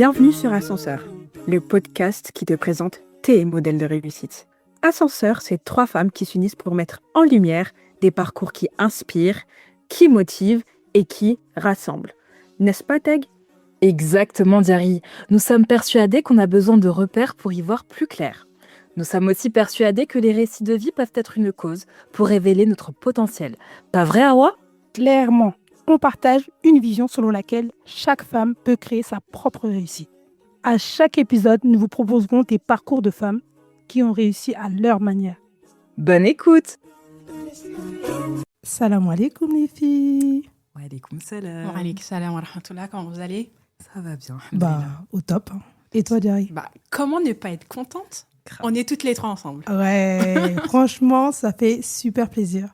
Bienvenue sur Ascenseur, le podcast qui te présente tes modèles de réussite. Ascenseur, c'est 3 femmes qui s'unissent pour mettre en lumière des parcours qui inspirent, qui motivent et qui rassemblent. N'est-ce pas, Teg ? Exactement, Diary. Nous sommes persuadés qu'on a besoin de repères pour y voir plus clair. Nous sommes aussi persuadés que les récits de vie peuvent être une cause pour révéler notre potentiel. Pas vrai, Awa ? Clairement, on partage une vision selon laquelle chaque femme peut créer sa propre réussite. À chaque épisode, nous vous proposerons des parcours de femmes qui ont réussi à leur manière. Bonne écoute. Salam alaikum les filles. Wa alaykoum salam. Wa alaykoum salam wa rahmatullah, comment vous allez ? Ça va bien. Au top. Et toi, Diary ? Comment ne pas être contente ? On est toutes les 3 ensemble. Ouais, franchement, ça fait super plaisir.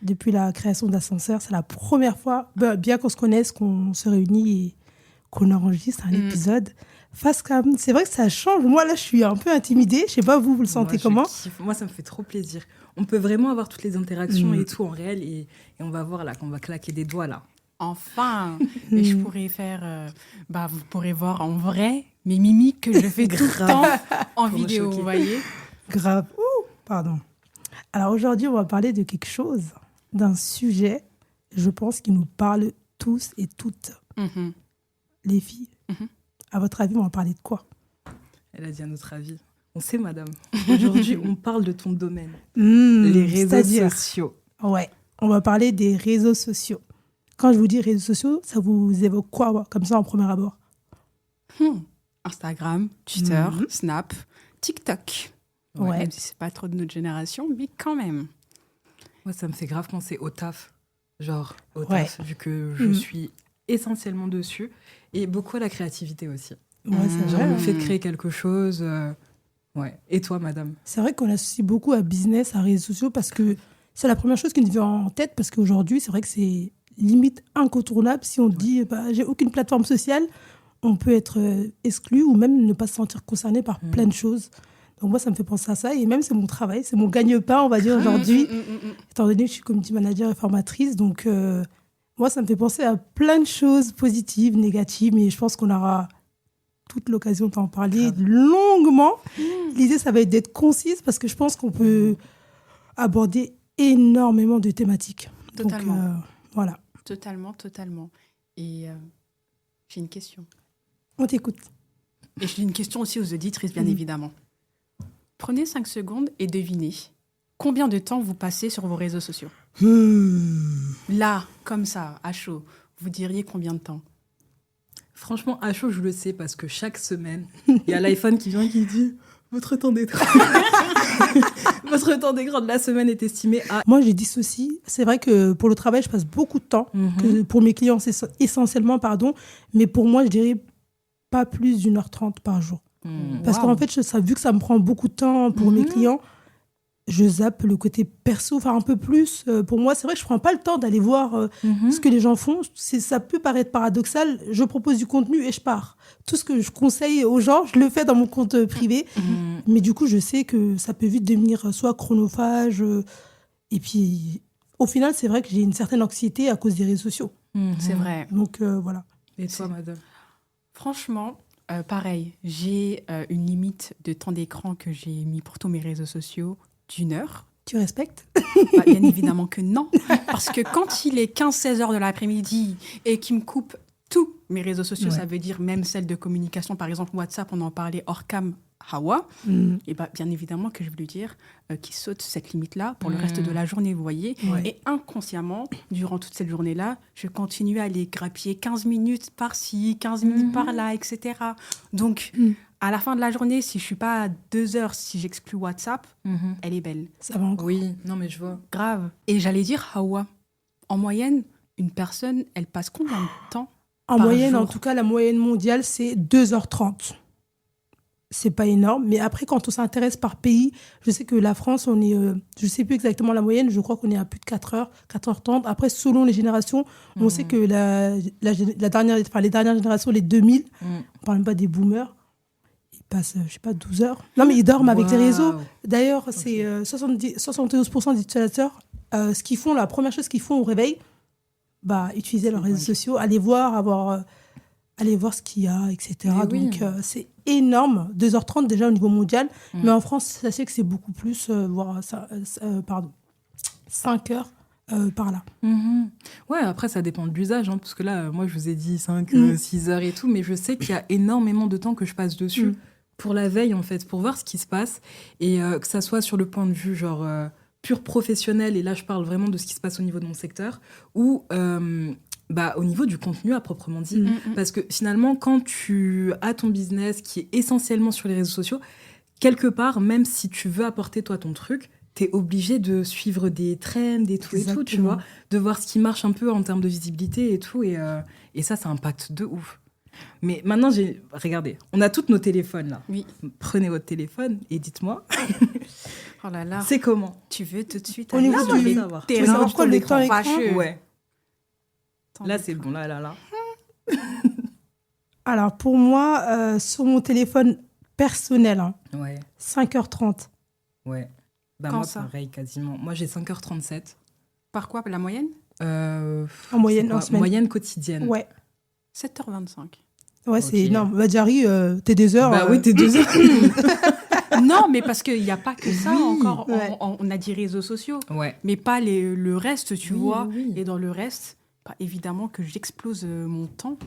Depuis la création d'Ascenseur, c'est la première fois, bien qu'on se connaisse, qu'on se réunit et qu'on enregistre un épisode. Face cam, c'est vrai que ça change. Moi, là, je suis un peu intimidée. Je sais pas, vous le sentez comment ? Moi, ça me fait trop plaisir. On peut vraiment avoir toutes les interactions et tout en réel et on va voir là qu'on va claquer des doigts là. Enfin, et je pourrais faire, vous pourrez voir en vrai mes mimiques que je fais tout le temps en vidéo, vous voyez ? Grave. Pardon. Alors aujourd'hui, on va parler de quelque chose, d'un sujet, je pense, qui nous parle tous et toutes. Les filles, à votre avis, on va parler de quoi ? Elle a dit à notre avis. On sait, madame. Aujourd'hui, on parle de ton domaine. Les réseaux sociaux. Ouais, on va parler des réseaux sociaux. Quand je vous dis réseaux sociaux, ça vous évoque quoi, comme ça, en premier abord ? Instagram, Twitter, Snap, TikTok. Ouais. Même si c'est pas trop de notre génération, mais quand même. Moi, ça me fait grave penser au taf. Genre, au taf, vu que je suis essentiellement dessus. Et beaucoup à la créativité aussi. Ouais, c'est genre vrai. le fait de créer quelque chose. Ouais. Et toi, madame ? C'est vrai qu'on associe beaucoup à business, à réseaux sociaux, parce que c'est la première chose qui nous vient en tête, parce qu'aujourd'hui, c'est vrai que c'est limite incontournable. Si on dit j'ai aucune plateforme sociale, on peut être exclu ou même ne pas se sentir concerné par plein de choses. Donc moi, ça me fait penser à ça. Et même, c'est mon travail, c'est mon gagne-pain, on va dire, aujourd'hui. Étant donné que je suis community manager et formatrice. Donc, moi, ça me fait penser à plein de choses positives, négatives. Mais je pense qu'on aura toute l'occasion d'en parler longuement. L'idée, ça va être d'être concise parce que je pense qu'on peut aborder énormément de thématiques. Totalement. Donc, voilà. Totalement. Et j'ai une question. On t'écoute. Et j'ai une question aussi aux auditrices, bien évidemment. Prenez 5 secondes et devinez combien de temps vous passez sur vos réseaux sociaux. Là, comme ça, à chaud, vous diriez combien de temps ? Franchement, à chaud, je le sais parce que chaque semaine, il y a l'iPhone qui vient et qui dit « Votre temps d'écran de la semaine est estimé à... » Moi, je dissocie. C'est vrai que pour le travail, je passe beaucoup de temps. Que pour mes clients, c'est essentiellement, mais pour moi, je dirais pas plus d'1h30 par jour. Parce qu'en fait, vu que ça me prend beaucoup de temps pour mes clients, je zappe le côté perso, un peu plus. Pour moi, c'est vrai que je prends pas le temps d'aller voir ce que les gens font. Ça peut paraître paradoxal. Je propose du contenu et je pars. Tout ce que je conseille aux gens, je le fais dans mon compte privé. Mais du coup, je sais que ça peut vite devenir soit chronophage. Et puis, au final, c'est vrai que j'ai une certaine anxiété à cause des réseaux sociaux. C'est vrai. Donc, voilà. Et toi, madame ? Franchement, pareil. J'ai une limite de temps d'écran que j'ai mis pour tous mes réseaux sociaux d'1 heure. Tu respectes ? Bien évidemment que non. Parce que quand il est 15-16 heures de l'après-midi et qu'il me coupe tous mes réseaux sociaux, ça veut dire même celles de communication, par exemple WhatsApp, on en parlait hors cam, Hawa, et bien évidemment que je vais lui dire qu'il saute cette limite-là pour le reste de la journée, vous voyez. Et inconsciemment, durant toute cette journée-là, je continue à aller grappiller 15 minutes par-ci, 15 minutes par-là, etc. Donc, à la fin de la journée, si je ne suis pas à 2 heures, si j'exclus WhatsApp, elle est belle. Ça va encore. Oui, non mais je vois. Grave. Et j'allais dire, Hawa, en moyenne, une personne, elle passe combien de temps En par moyenne, jour? en tout cas, la moyenne mondiale, c'est 2h30. C'est pas énorme. Mais après, quand on s'intéresse par pays, je sais que la France, on est... je sais plus exactement la moyenne. Je crois qu'on est à plus de 4h, 4h30. Après, selon les générations, on sait que les dernières générations, les 2000, on parle même pas des boomers, ils passent, je sais pas, 12 heures. Non, mais ils dorment avec les réseaux. D'ailleurs, c'est 71% des utilisateurs, ce qu'ils font, la première chose qu'ils font au réveil, utiliser leurs réseaux sociaux, aller voir, avoir aller voir ce qu'il y a, etc. Mais oui. Donc, c'est énorme. 2h30 déjà au niveau mondial. Mm. Mais en France, sachez que c'est beaucoup plus, voire 5 heures par là. Mhm. Ouais, après, ça dépend de l'usage, hein, parce que là, moi, je vous ai dit 5, 6 heures et tout, mais je sais qu'il y a énormément de temps que je passe dessus pour la veille, en fait, pour voir ce qui se passe, et que ça soit sur le point de vue, genre, pur professionnel, et là, je parle vraiment de ce qui se passe au niveau de mon secteur, ou au niveau du contenu à proprement dit. Parce que finalement, quand tu as ton business qui est essentiellement sur les réseaux sociaux, quelque part, même si tu veux apporter toi ton truc, t'es obligé de suivre des trends et tout, tu vois, de voir ce qui marche un peu en termes de visibilité et tout, et ça impacte de ouf. Mais maintenant, regardez, on a tous nos téléphones là. Oui. Prenez votre téléphone et dites-moi, Oh là là. c'est comment? Tu veux tout de suite Au niveau aller du- sur les Tu veux savoir quoi, le temps écran fâcheux. Ouais, Temps là d'écran. c'est bon, là. Alors, pour moi, sur mon téléphone personnel, Ouais, 5h30. ouais. Bah Quand moi, ça pareil, quasiment. Moi, j'ai 5h37. Par quoi, la moyenne? En moyenne, C'est quoi en semaine. Moyenne quotidienne. Ouais, 7h25. ouais, Ok. c'est énorme. Bah, Jarry, t'es des heures. Bah oui, t'es 2 heures. Non, mais parce qu'il n'y a pas que ça Oui. encore. Ouais. On a dit réseaux sociaux, Ouais. mais pas le reste, tu Oui, vois. oui. Et dans le reste, évidemment que j'explose mon temps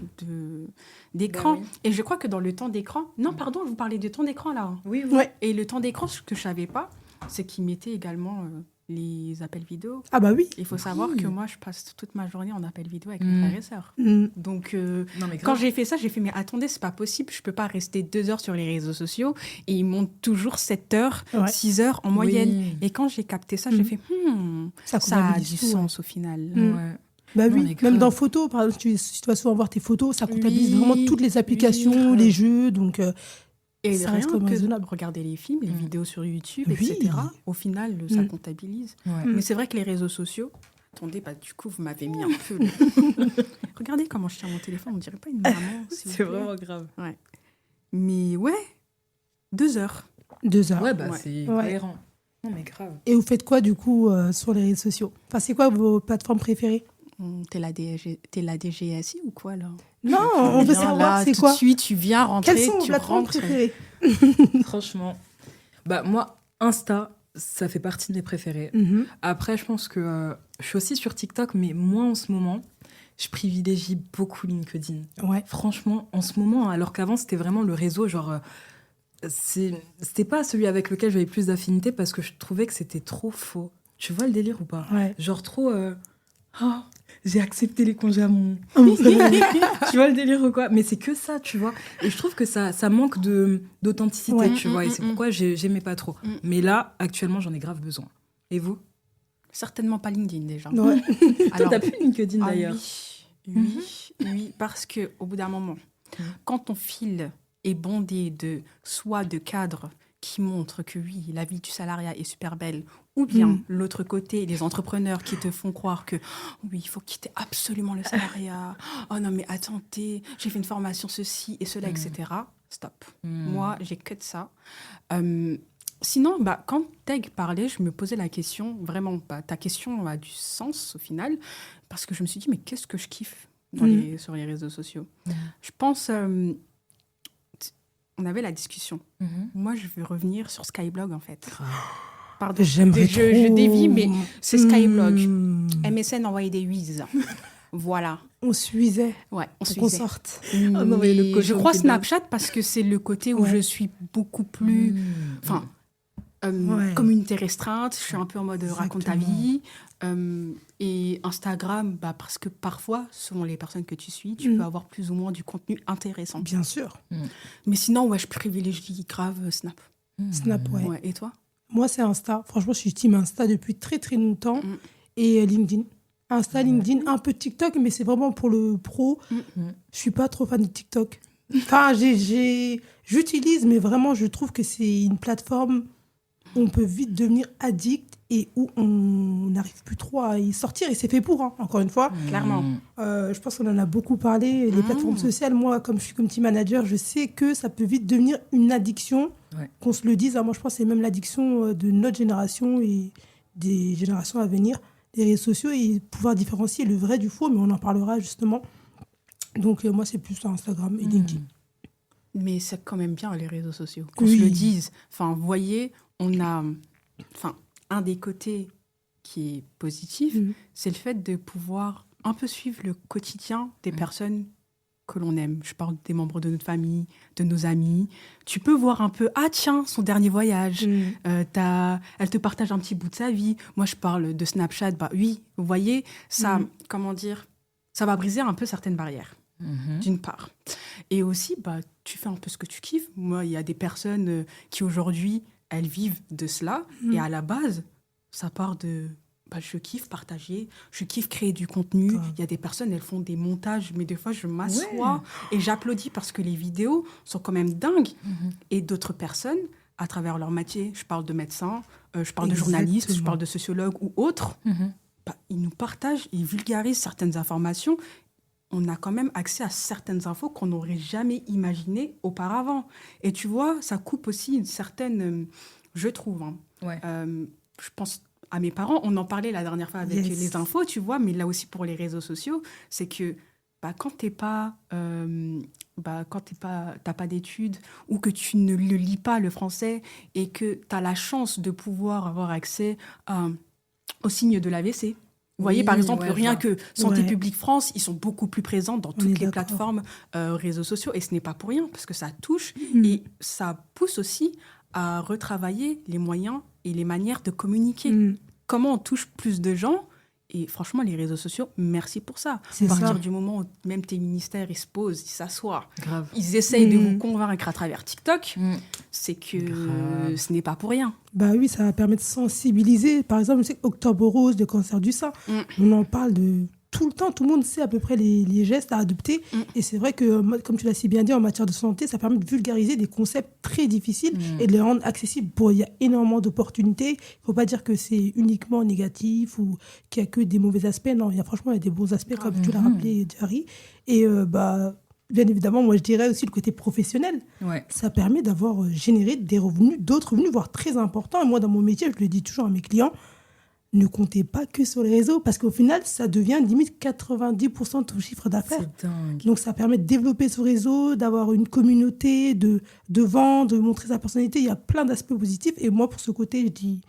d'écran. Bah oui. Et je crois que dans le temps d'écran... Non, pardon, je vous parlais de temps d'écran, là. Oui, Ouais. Et le temps d'écran, ce que je ne savais pas, c'est qu'ils mettaient également les appels vidéo. Ah bah oui. Il faut savoir que moi, je passe toute ma journée en appel vidéo avec Mm. mes frères et sœurs. Donc, Non, mais quand grave. j'ai fait ça, j'ai fait, mais attendez, c'est pas possible, je peux pas rester 2 heures sur les réseaux sociaux et ils montent toujours 7 heures, Ouais. 6 heures en moyenne. Oui. Et quand j'ai capté ça, j'ai fait, Ça ça a comptabilise du tout, ouais. sens au final. Mm. Ouais. Bah Non, oui, mais même grave. dans photos, par exemple, si tu vas souvent voir tes photos, ça comptabilise Oui, vraiment toutes les applications, grave. les jeux, donc Et ça rien reste comme que raisonnable. regarder les films, les Mm. vidéos sur YouTube, Oui. etc., au final, ça Mm. comptabilise. Ouais. Mais c'est vrai que les réseaux sociaux, attendez, du coup, vous m'avez mis un peu... Regardez comment je tiens mon téléphone, on dirait pas une maman. s'il vous C'est plaît. vraiment grave. Mais ouais, 2 heures. 2 heures. Ouais, bah Ouais. c'est Ouais. cohérent. Non, mais grave. Et vous faites quoi du coup sur les réseaux sociaux? Enfin, c'est quoi vos plateformes préférées? T'es la DGSI ou quoi, là? Non, on veut Viens savoir là, c'est tout quoi. de suite, tu viens rentrer, Quelles sont vos tu plateformes rentres. préférées? Franchement. Bah, moi, Insta, ça fait partie de mes préférés. Mhm. Après, je pense que je suis aussi sur TikTok, mais moi, en ce moment, je privilégie beaucoup LinkedIn. Ouais. Franchement, en ce moment, alors qu'avant, c'était vraiment le réseau, genre... c'était pas celui avec lequel j'avais plus d'affinité parce que je trouvais que c'était trop faux. Tu vois le délire ou pas? Ouais. Genre trop... Oh, j'ai accepté les congés à mon... Ah Tu vois le délire ou quoi? Mais c'est que ça, tu vois. Et je trouve que ça manque d'authenticité, Ouais. tu vois. Et c'est pourquoi j'aimais pas trop. Mm. Mais là, actuellement, j'en ai grave besoin. Et vous? Certainement pas LinkedIn, déjà. Ouais. Toi, Alors, t'as plus LinkedIn, ah d'ailleurs. oui, parce que au bout d'un moment, Mhm. quand ton fil est bondé soit de cadres qui montrent que oui, la vie du salariat est super belle, ou bien l'autre côté, les entrepreneurs qui te font croire que oui, il faut quitter absolument le salariat. Oh non, mais attendez, j'ai fait une formation ceci et cela, etc. Stop. Moi, j'ai que de ça. Sinon, quand Teg parlait, je me posais la question, vraiment, ta question a du sens au final, parce que je me suis dit, mais qu'est-ce que je kiffe sur les réseaux sociaux? Je pense, on avait la discussion. Moi, je veux revenir sur Skyblog, en fait. Pardon, J'aimerais je trop. dévie, mais c'est Skyblog. Mm. MSN envoyait des whiz. Voilà. On suivait Ouais, on pour qu'on suivait. sorte. non, mais le Mais cochon je crois qui Snapchat parce que c'est le côté où Ouais. je suis beaucoup plus... Enfin, Ouais. communauté restreinte, je suis un peu en mode raconte ta Exactement. vie. Et Instagram, parce que parfois, selon les personnes que tu suis, tu peux avoir plus ou moins du contenu intéressant. Bien sûr. Mais sinon, ouais, je privilégie grave Snap. Snap, ouais. Ouais, et toi? Moi, c'est Insta. Franchement, je suis team Insta depuis très très longtemps. Mm. Et LinkedIn. Insta, LinkedIn, un peu TikTok, mais c'est vraiment pour le pro. Je suis pas trop fan de TikTok. Enfin, j'utilise, mais vraiment, je trouve que c'est une plateforme où on peut vite devenir addict et où on n'arrive plus trop à y sortir. Et c'est fait pour, hein, encore une fois. Clairement. Je pense qu'on en a beaucoup parlé. Les plateformes sociales, moi, comme je suis comme team manager, je sais que ça peut vite devenir une addiction. Ouais. Qu'on se le dise, hein. Moi, je pense que c'est même l'addiction de notre génération et des générations à venir. Les réseaux sociaux et pouvoir différencier le vrai du faux, mais on en parlera justement Donc, moi, c'est plus sur Instagram et LinkedIn. Mais c'est quand même bien les réseaux sociaux, qu'on Oui. se le dise. Enfin, vous voyez, on a un des côtés qui est positif, c'est le fait de pouvoir un peu suivre le quotidien des personnes que l'on aime. Je parle des membres de notre famille, de nos amis. Tu peux voir un peu, ah tiens, son dernier voyage. Elle te partage un petit bout de sa vie. Moi, je parle de Snapchat. Bah oui, vous voyez, ça, comment dire, ça va briser un peu certaines barrières, d'une part. Et aussi, bah, tu fais un peu ce que tu kiffes. Moi, il y a des personnes qui aujourd'hui, elles vivent de cela. Et à la base, ça part de... Bah, je kiffe partager, je kiffe créer du contenu. Il y a des personnes, elles font des montages, mais des fois, je m'assois et j'applaudis parce que les vidéos sont quand même dingues. Et d'autres personnes, à travers leur métier, je parle de médecins, je parle de journalistes, je parle de sociologues ou autres, bah, ils nous partagent, ils vulgarisent certaines informations. On a quand même accès à certaines infos qu'on n'aurait jamais imaginées auparavant. Et tu vois, ça coupe aussi une certaine... je trouve. Je pense à mes parents, on en parlait la dernière fois avec les infos, tu vois, mais là aussi pour les réseaux sociaux, c'est que bah, quand t'as pas d'études ou que tu ne le lis pas le français et que tu as la chance de pouvoir avoir accès au signe de l'AVC. Vous voyez, par exemple, rien que Santé publique France, ils sont beaucoup plus présents dans toutes les plateformes réseaux sociaux. Et ce n'est pas pour rien, parce que ça touche et ça pousse aussi à retravailler les moyens et les manières de communiquer. Comment on touche plus de gens. Et franchement, les réseaux sociaux, merci pour ça. À partir du moment où même tes ministères, ils se posent, ils s'assoient, ils essayent de vous convaincre à travers TikTok, c'est que ce n'est pas pour rien. Bah oui, ça va permettre de sensibiliser. Par exemple, je sais qu'Octobre Rose, le cancer du sein, on en parle tout le temps. Tout le monde sait à peu près les gestes à adopter. Et c'est vrai que, comme tu l'as si bien dit, en matière de santé, ça permet de vulgariser des concepts très difficiles et de les rendre accessibles. Bon, il y a énormément d'opportunités. Il ne faut pas dire que c'est uniquement négatif ou qu'il n'y a que des mauvais aspects. Non, franchement, il y a des bons aspects, comme tu l'as rappelé, Jari. Et bien évidemment, moi, je dirais aussi le côté professionnel. Ça permet d'avoir généré des revenus, d'autres revenus, voire très importants. Et moi, dans mon métier, je le dis toujours à mes clients, ne comptez pas que sur les réseaux, parce qu'au final, ça devient limite 90% de ton chiffre d'affaires. C'est dingue. Donc, ça permet de développer ce réseau, d'avoir une communauté, de vendre, de montrer sa personnalité. Il y a plein d'aspects positifs. Et moi, pour ce côté, je dis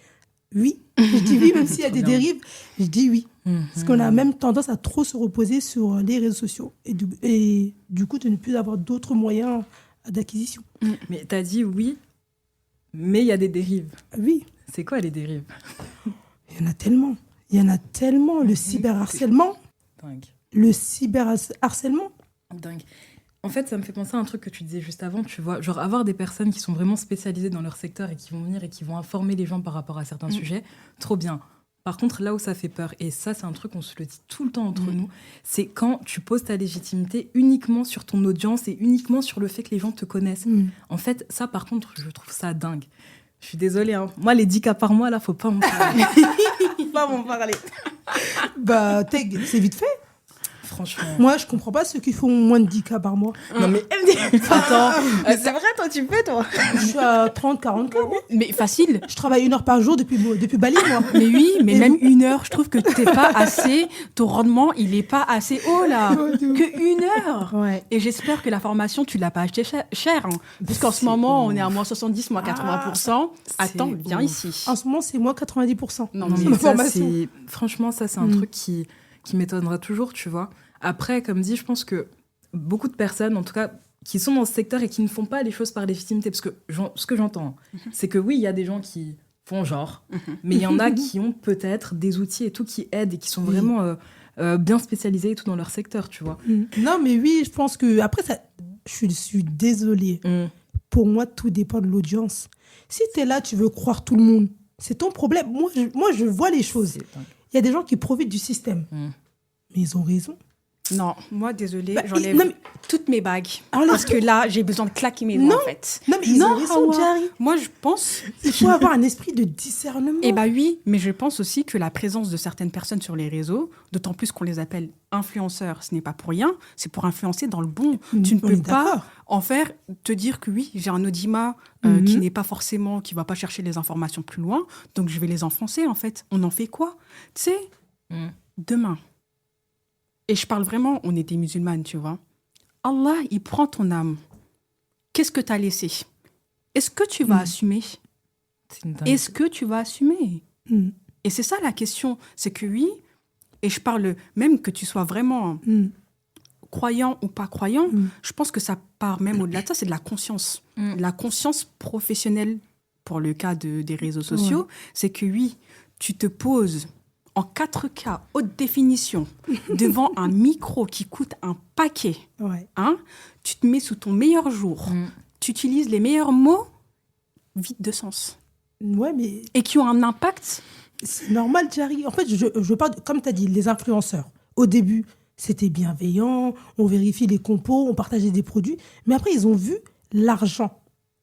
oui. Je dis oui, même s'il y a des dérives, je dis oui. Parce qu'on a même tendance à trop se reposer sur les réseaux sociaux. Et du coup, de ne plus avoir d'autres moyens d'acquisition. Mais tu as dit oui, mais il y a des dérives. Oui. C'est quoi les dérives ? Il y en a tellement. Il y en a tellement. Le cyberharcèlement. Dingue. Le cyberharcèlement. Dingue. En fait, ça me fait penser à un truc que tu disais juste avant, tu vois, genre avoir des personnes qui sont vraiment spécialisées dans leur secteur et qui vont venir et qui vont informer les gens par rapport à certains sujets, trop bien. Par contre, là où ça fait peur, et ça, c'est un truc qu'on se le dit tout le temps entre nous, c'est quand tu poses ta légitimité uniquement sur ton audience et uniquement sur le fait que les gens te connaissent. En fait, ça, par contre, je trouve ça dingue. Je suis désolée, hein. Moi, les 10 cas par mois, là, faut pas m'en parler. Pas m'en parler. Bah, c'est vite fait. Franchement. Moi, je comprends pas ceux qui font moins de 10 cas par mois. Non, mais attends, c'est vrai, toi, tu fais, toi. Je suis à 30, 40 cas, moi. Mais facile. Je travaille 1 heure par jour depuis Bali, moi. Mais oui, mais même 1 heure, je trouve que t'es pas assez, ton rendement, il est pas assez haut, là. Que 1 heure. Ouais. Et j'espère que la formation, tu l'as pas acheté cher. Hein. Puisqu'en ce moment, on est à moins 70, moins 80%. Attends, viens ici. En ce moment, c'est moins 90%. Non, Non, mais mais ma ça, formation. franchement, ça, c'est un truc qui m'étonnera toujours, tu vois. Après, comme dit, je pense que beaucoup de personnes, en tout cas, qui sont dans ce secteur et qui ne font pas les choses par légitimité, parce que ce que j'entends, c'est que oui, il y a des gens qui font genre, mais il y en a qui ont peut-être des outils et tout qui aident et qui sont vraiment bien spécialisés et tout dans leur secteur, tu vois. Non, mais oui, je pense que... Après, ça, je suis désolée. Pour moi, tout dépend de l'audience. Si tu es là, tu veux croire tout le monde, c'est ton problème. Moi, je vois les choses. Il y a des gens qui profitent du système. Mais ils ont raison. Non, moi, désolée, Bah, j'enlève non, mais- toutes mes bagues. Enlève Parce que là, j'ai besoin de claquer mes doigts, en fait. Non, mais ils ont raison, Hawa. Jari. Moi, je pense... Il faut avoir un esprit de discernement. Eh bien oui, mais je pense aussi que la présence de certaines personnes sur les réseaux, d'autant plus qu'on les appelle influenceurs, ce n'est pas pour rien, c'est pour influencer dans le bon. Tu ne On peux est pas d'accord. en faire, te dire que oui, j'ai un audimat qui n'est pas forcément, qui va pas chercher les informations plus loin, donc je vais les enfoncer en fait. On en fait quoi? Tu sais, demain, et je parle vraiment, on est des musulmanes, tu vois. Allah, il prend ton âme. Qu'est-ce que tu as laissé? Est-ce que tu vas assumer? C'est une dinguerie. Est-ce que tu vas assumer? Mm. Et c'est ça la question. C'est que oui, et je parle même que tu sois vraiment croyant ou pas croyant, je pense que ça part même au-delà de ça, c'est de la conscience. La conscience professionnelle, pour le cas des réseaux sociaux, c'est que oui, tu te poses en 4K, haute définition, devant un micro qui coûte un paquet. Ouais. Hein, tu te mets sous ton meilleur jour. Tu utilises les meilleurs mots vides de sens. Ouais, mais Et qui ont un impact. c'est normal, Jarry. En fait, je parle, comme tu as dit, les influenceurs. Au début, c'était bienveillant, on vérifiait les compos, on partageait des produits. Mais après, ils ont vu l'argent.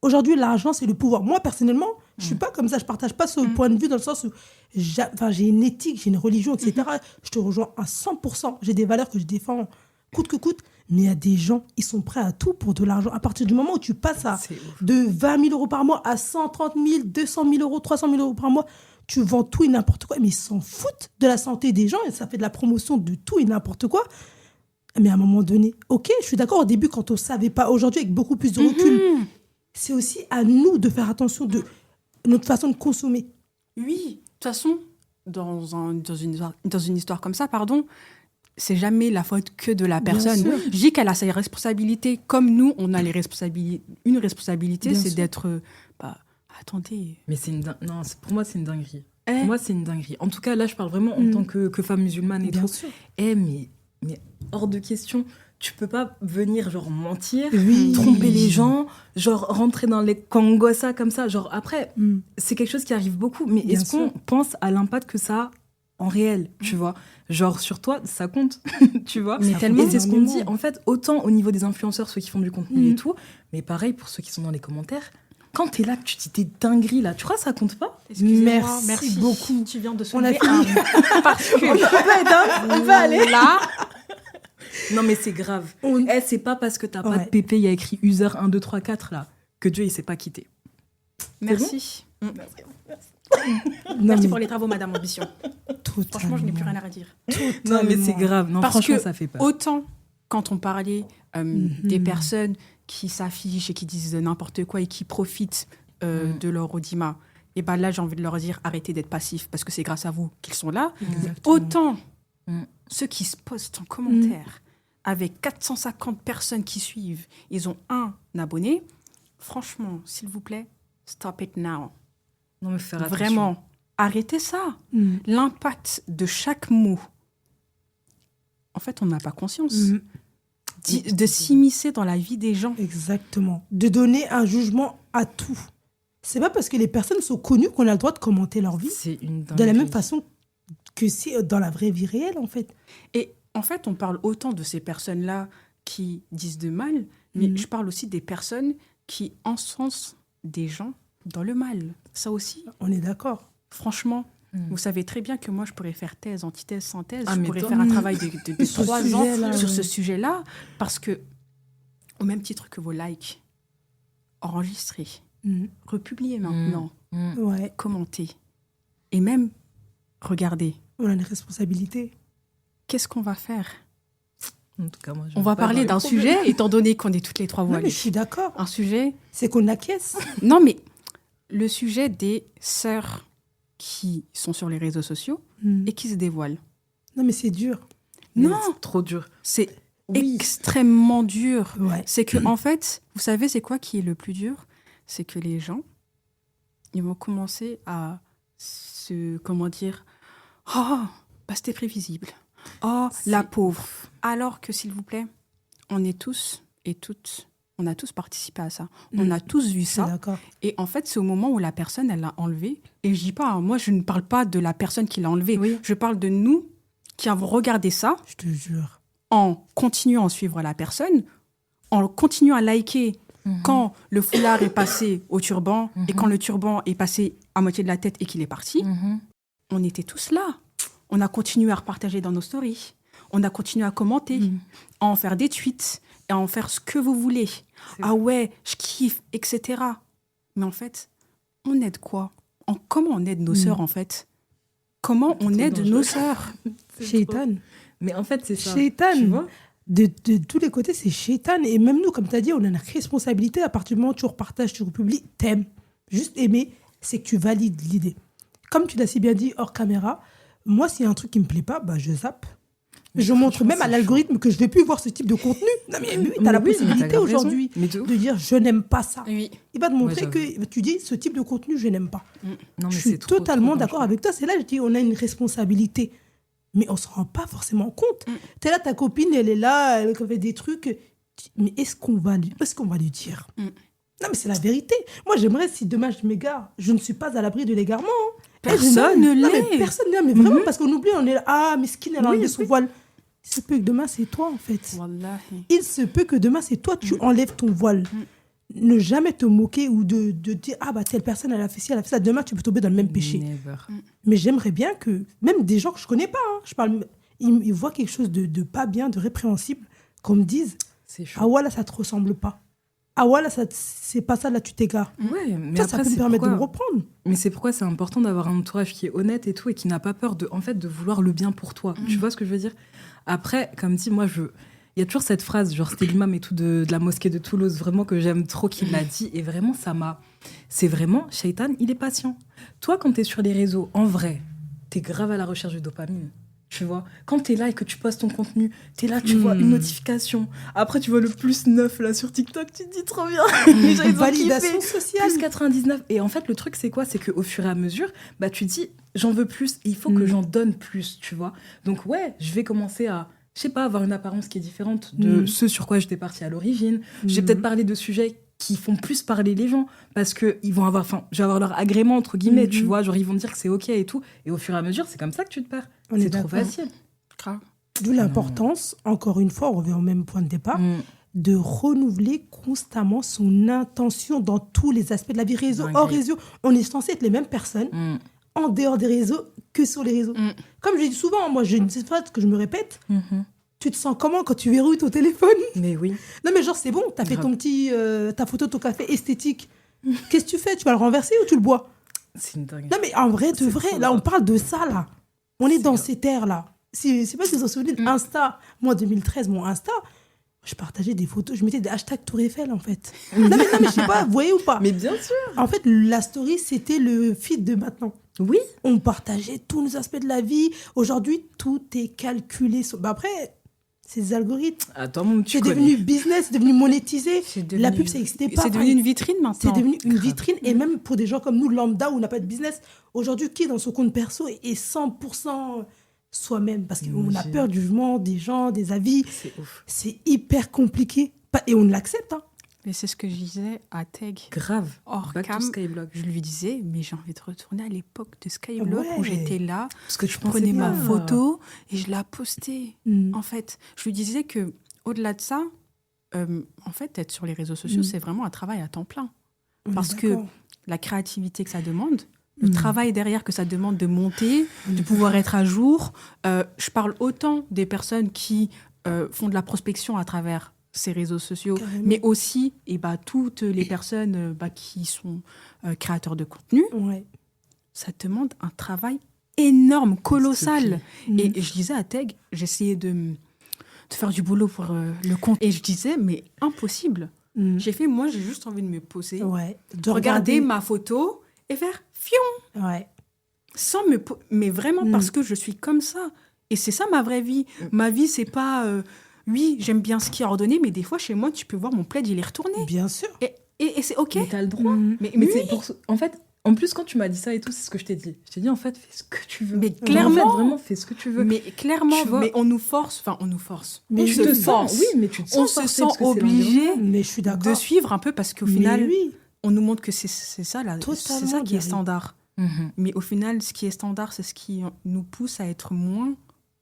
Aujourd'hui, l'argent, c'est le pouvoir. Moi, personnellement, je ne suis pas comme ça. Je ne partage pas ce point de vue dans le sens où j'ai une éthique, j'ai une religion, etc. Je te rejoins à 100%. J'ai des valeurs que je défends coûte que coûte. Mais il y a des gens, ils sont prêts à tout pour de l'argent. À partir du moment où tu passes de 20 000 euros par mois à 130 000, 200 000 euros, 300 000 euros par mois, tu vends tout et n'importe quoi. Mais ils s'en foutent de la santé des gens et ça fait de la promotion de tout et n'importe quoi. Mais à un moment donné, ok, je suis d'accord au début quand on ne savait pas. Aujourd'hui, avec beaucoup plus de recul, c'est aussi à nous de faire attention de notre façon de consommer. Oui, de toute façon, dans une histoire comme ça, c'est jamais la faute que de la personne. sûr. Je dis qu'elle a ses responsabilités, comme nous, on a une responsabilité, Bien c'est sûr. d'être... attendez... Mais non, pour moi, c'est une dinguerie. Eh. Pour moi, c'est une dinguerie. En tout cas, là, je parle vraiment en tant que femme musulmane et Bien tout. sûr. Mais hors de question. Tu peux pas venir, genre, mentir, Oui. tromper les gens, genre, rentrer dans les kangossa comme ça. Genre, après, c'est quelque chose qui arrive beaucoup. Mais Bien est-ce qu'on sûr. pense à l'impact que ça a en réel, tu vois? Genre, sur toi, ça compte, tu vois? Mais Et tellement. c'est ce qu'on dit, Énormément. en fait, autant au niveau des influenceurs, ceux qui font du contenu et tout, mais pareil pour ceux qui sont dans les commentaires. Quand t'es là, que tu dis tes dingueries, là, tu crois que ça compte pas? Excusez-moi, Merci beaucoup. Tu viens de On a soulever fini. parce que On va aller. là, Non, mais c'est grave. C'est pas parce que t'as pas Ouais. de PP, il y a écrit user 1, 2, 3, 4, là, que Dieu, il s'est pas quitté. merci. Non, Merci mais pour les travaux, Madame Ambition. Franchement, je n'ai plus rien à redire. Non, mais c'est grave. Non, Parce franchement, que ça fait peur. autant, quand on parlait des personnes qui s'affichent et qui disent n'importe quoi et qui profitent de leur audimat, et ben là, j'ai envie de leur dire arrêtez d'être passifs parce que c'est grâce à vous qu'ils sont là. Exactement. Autant ceux qui se postent en commentaire avec 450 personnes qui suivent, ils ont un abonné. Franchement, s'il vous plaît, stop it now. Non, mais faire attention. Vraiment, arrêtez ça. L'impact de chaque mot. En fait, on n'a pas conscience de s'immiscer dans la vie des gens. Exactement. De donner un jugement à tout. C'est pas parce que les personnes sont connues qu'on a le droit de commenter leur vie C'est une dinguerie. de la même façon que c'est dans la vraie vie réelle, en fait. Et en fait, on parle autant de ces personnes-là qui disent de mal, mais je parle aussi des personnes qui encensent des gens dans le mal. Ça aussi, On est d'accord. franchement, vous savez très bien que moi, je pourrais faire thèse, antithèse, synthèse. Ah, Je mais pourrais toi- faire un travail de Sur 3 ce ans sujet-là, sur ouais. ce sujet-là, parce que, au même titre que vos likes, enregistrez, republiez maintenant, Ouais. commentez, et même, regardez, On a une responsabilité. qu'est-ce qu'on va faire? En tout cas, moi, je On veux va pas parler avoir d'un les problèmes. sujet, étant donné qu'on est toutes les trois Non, mais voilées. je suis d'accord. Un sujet... C'est qu'on acquiesce. Non, mais le sujet des sœurs qui sont sur les réseaux sociaux et qui se dévoilent. Non, mais c'est dur. Mais Non, c'est trop dur. c'est Oui. extrêmement dur. Ouais. C'est que, en fait, vous savez, c'est quoi qui est le plus dur? C'est que les gens, ils vont commencer à comment dire, oh, bah, c'était prévisible. Oh, la pauvre. Alors que, s'il vous plaît, on est tous et toutes, on a tous participé à ça. On a tous vu Je suis ça. d'accord. Et en fait, c'est au moment où la personne, elle l'a enlevé. Et je dis pas, hein, moi, je ne parle pas de la personne qui l'a enlevé. Oui. Je parle de nous qui avons regardé ça Je te jure. en continuant à suivre la personne, en continuant à liker quand le foulard est passé au turban et quand le turban est passé à moitié de la tête et qu'il est parti. On était tous là. On a continué à repartager dans nos stories. On a continué à commenter, à en faire des tweets, et à en faire ce que vous voulez. Ah ouais, je kiffe, etc. Mais en fait, on aide quoi? Comment on aide nos sœurs, en fait? Comment on C'est aide dangereux. nos sœurs? Shaitan. Mais en fait, c'est ça. Shaitan. Tu vois? De tous les côtés, c'est chétan. Et même nous, comme tu as dit, on a une responsabilité. À partir du moment où tu repartages, tu republies, t'aimes. Juste aimer, c'est que tu valides l'idée. Comme tu l'as si bien dit hors caméra, moi, s'il y a un truc qui me plaît pas, je zappe. Je montre même à l'algorithme que je ne vais plus voir ce type de contenu. Non, mais oui, tu as la possibilité aujourd'hui de dire je n'aime pas ça. Oui. Il va te montrer que tu dis ce type de contenu, je n'aime pas. Non, mais je suis c'est trop, totalement trop d'accord dangereux. avec toi. C'est là que je dis on a une responsabilité. Mais on ne se rend pas forcément compte. Tu es là, ta copine, elle est là, elle fait des trucs. Mais est-ce qu'on va lui dire Non, mais c'est la vérité. Moi, j'aimerais, si demain je m'égare, je ne suis pas à l'abri de l'égarement. Hein. Personne ne Non, mais l'est. personne ne l'est. Mais vraiment, parce qu'on oublie, on est là. Ah, mais Skin, elle a enlevé son oui. voile. Il se peut que demain, c'est toi, en fait. Wallahi. Il se peut que demain, c'est toi, tu enlèves ton voile. Ne jamais te moquer ou de dire ah, telle personne, elle a fait ci, elle a fait ça. Demain, tu peux tomber dans le même péché. Never. Mais j'aimerais bien que, même des gens que je connais pas, hein, je parle, ils voient quelque chose de pas bien, de répréhensible, qu'on me dise C'est chaud. ah ouais, là, ça te ressemble pas. Ah ouais, là, c'est pas ça, là, tu t'égares. Ouais, mais Ça après, peut me c'est permettre de me pourquoi... reprendre. Mais c'est pourquoi c'est important d'avoir un entourage qui est honnête et tout et qui n'a pas peur de, en fait, de vouloir le bien pour toi. Tu vois ce que je veux dire? Après, comme dit, moi, il y a toujours cette phrase, genre c'était l'imam et tout de la mosquée de Toulouse, vraiment que j'aime trop qu'il l'a dit. Et vraiment, c'est vraiment, Shaitan, il est patient. Toi, quand t'es sur les réseaux, en vrai, t'es grave à la recherche de dopamine. Tu vois, quand t'es là et que tu postes ton contenu, t'es là, tu vois une notification. Après, tu vois le plus 9 là sur TikTok, tu te dis trop bien. Les gens, ils ont Validation kiffé. sociale. Plus 99. Et en fait, le truc, c'est quoi? C'est qu'au fur et à mesure, tu dis, j'en veux plus et il faut que j'en donne plus, tu vois. Donc, ouais, je vais commencer à, je sais pas, avoir une apparence qui est différente de ce sur quoi j'étais partie à l'origine. Je vais peut-être parler de sujets qui font plus parler les gens parce que ils vont avoir, je vais avoir leur agrément, entre guillemets, tu vois. Genre, ils vont dire que c'est OK et tout. Et au fur et à mesure, c'est comme ça que tu te perds. On est C'est trop d'accord. facile. Grave. D'où l'importance, encore une fois, on revient au même point de départ, de renouveler constamment son intention dans tous les aspects de la vie. Réseau, Dinguerie. hors réseau, on est censé être les mêmes personnes en dehors des réseaux que sur les réseaux. Comme je dis souvent, moi j'ai une phrase que je me répète, tu te sens comment quand tu verrouilles ton téléphone? Mais oui. Non mais genre c'est bon, t'as fait Grave. ton petit, ta photo de ton café esthétique. Qu'est-ce que tu fais? Tu vas le renverser ou tu le bois? C'est une dingue. Non mais en vrai, de C'est vrai, trop là on grave. parle de ça là. On est C'est dans grave. ces terres-là. C'est pas si vous vous souvenez d'Insta. Moi, 2013, mon Insta, je partageais des photos, je mettais des hashtags Tour Eiffel, en fait. non, mais je sais pas, vous voyez ou pas? Mais bien sûr. En fait, la story, c'était le feed de maintenant. Oui. On partageait tous les aspects de la vie. Aujourd'hui, tout est calculé. Après, ces algorithmes, Attends, mon tu c'est connais. devenu business, c'est devenu monétisé. C'est La devenu- pub, ça n'existait pas. C'est devenu une vitrine maintenant. C'est devenu une vitrine. Et même pour des gens comme nous, lambda, où on n'a pas de business, aujourd'hui, qui dans son compte perso est 100% soi-même? Parce qu'on a Imagine. peur du jugement des gens, des avis. C'est ouf. C'est hyper compliqué. Et on l'accepte. Hein. Mais c'est ce que je disais à Teg. Grave. Hors Back cam, to Skyblock. je lui disais, mais j'ai envie de retourner à l'époque de Skyblock où Ouais. j'étais là, Parce que tu je prenais bien. ma photo et je la postais. Mm. En fait, je lui disais que au-delà de ça, en fait, être sur les réseaux sociaux, c'est vraiment un travail à temps plein. On est Parce que d'accord. la créativité que ça demande, le travail derrière que ça demande de monter, de pouvoir être à jour. Je parle autant des personnes qui font de la prospection à travers ces réseaux sociaux, Carrément. mais aussi toutes les personnes qui sont créateurs de contenu. Ouais. Ça demande un travail énorme, colossal. Mm. Et je disais à Teg, j'essayais de faire du boulot pour le compte. Et je disais, mais impossible. Mm. J'ai juste envie de me poser, Ouais. de regarder ma photo et faire fion, Ouais. sans mais vraiment parce que je suis comme ça. Et c'est ça ma vraie vie. Ma vie, c'est pas... oui, j'aime bien ce qui est ordonné, mais des fois, chez moi, tu peux voir mon plaid, il est retourné. Bien sûr. Et c'est OK. Mais t'as le droit. Mm. Mais oui. c'est pour en fait, en plus, quand tu m'as dit ça et tout, c'est ce que je t'ai dit. Je t'ai dit, en fait, fais ce que tu veux. Mais En clairement. fait, vraiment, fais ce que tu veux. Mais clairement, Tu vois. mais on nous force. Mais on tu se te force. sens, oui, mais tu te sens On se forcé sent parce que c'est obligé Mais je suis d'accord. de suivre un peu parce qu'au Mais final, oui. on nous montre que c'est ça, Totalement, c'est ça qui est Gary. standard. l'environnement. Mais au final, ce qui est standard, c'est ce qui nous pousse à être moins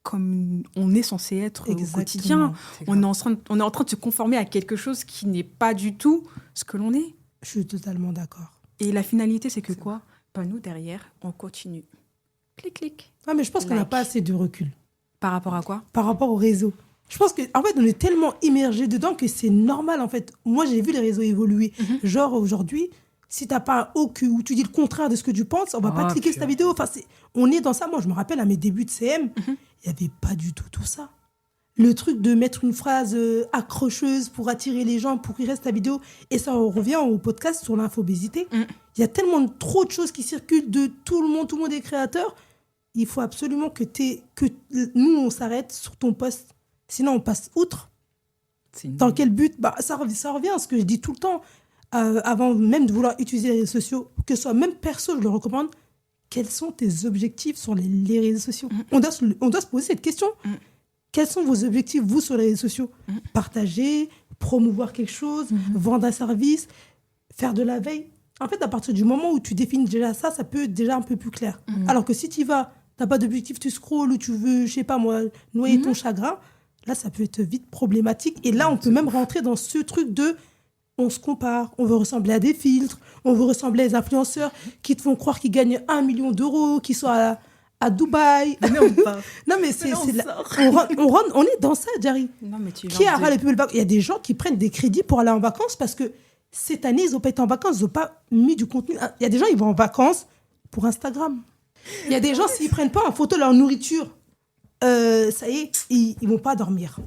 comme on est censé être au quotidien. C'est On grave. est en train de se conformer à quelque chose qui n'est pas du tout ce que l'on est. Je suis totalement d'accord. Et la finalité, c'est que quoi? Nous, derrière, on continue. Clic, clic. Ah, mais je pense qu'on n'a Like. pas assez de recul Par rapport à quoi? par rapport au réseau. Je pense qu'en fait, on est tellement immergé dedans que c'est normal, en fait. Moi, j'ai vu les réseaux évoluer. Genre, aujourd'hui, si t'as pas un haut cul ou tu dis le contraire de ce que tu penses, on va pas Ah, cliquer sur ta purée. vidéo. Enfin, on est dans ça. Moi, je me rappelle à mes débuts de CM, il y avait pas du tout ça. Le truc de mettre une phrase accrocheuse pour attirer les gens, pour qu'ils restent à la vidéo. Et ça, on revient au podcast sur l'infobésité. Il y a tellement trop de choses qui circulent de tout le monde est créateur. Il faut absolument que nous, on s'arrête sur ton post. Sinon, on passe outre. Dans quel but ? Ça revient à ce que je dis tout le temps. Avant même de vouloir utiliser les réseaux sociaux, que ce soit même perso, je le recommande. Quels sont tes objectifs sur les réseaux sociaux ? On doit se poser cette question. Quels sont vos objectifs, vous, sur les réseaux sociaux ? Partager, promouvoir quelque chose, vendre un service, faire de la veille. En fait, à partir du moment où tu définis déjà ça, ça peut être déjà un peu plus clair. Alors que si tu y vas, tu n'as pas d'objectif, tu scrolles ou tu veux, je sais pas moi, noyer ton chagrin, là, ça peut être vite problématique. Et là, on peut même rentrer dans ce truc de... On se compare, on veut ressembler à des filtres, on veut ressembler à des influenceurs qui te font croire qu'ils gagnent 1 million d'euros, qui sont à Dubaï. Non, mais on est dans ça, Jarry. Non, mais tu Qui a râlé les plus belles vacances ? Il y a des gens qui prennent des crédits pour aller en vacances parce que cette année, ils n'ont pas été en vacances, ils n'ont pas mis du contenu. Il y a des gens, ils vont en vacances pour Instagram. Il y a des gens, s'ils ne prennent pas en photo leur nourriture, ça y est, ils ne vont pas dormir.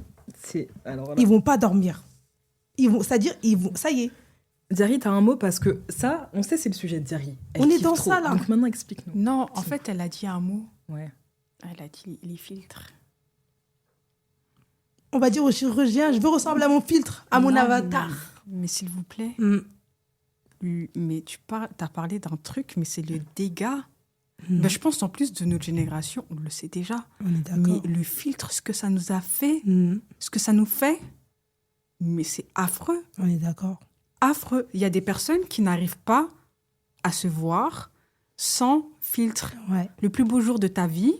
Ils ne vont pas dormir. C'est-à-dire, ça y est. Jarry, t'as un mot parce que ça, on sait, c'est le sujet de Jarry. On est dans trop. Ça, là. Donc maintenant, explique-nous. Non, en fait, elle a dit un mot. Ouais. Elle a dit les filtres. On va dire au chirurgien, je veux ressembler à mon filtre, à mon avatar. Mais s'il vous plaît, mais t'as parlé d'un truc, mais c'est le dégât. Ben, je pense en plus de notre génération, on le sait déjà. On est d'accord. Mais le filtre, ce que ça nous a fait, ce que ça nous fait, mais c'est affreux. On est d'accord. Affreux. Il y a des personnes qui n'arrivent pas à se voir sans filtre. Ouais. Le plus beau jour de ta vie,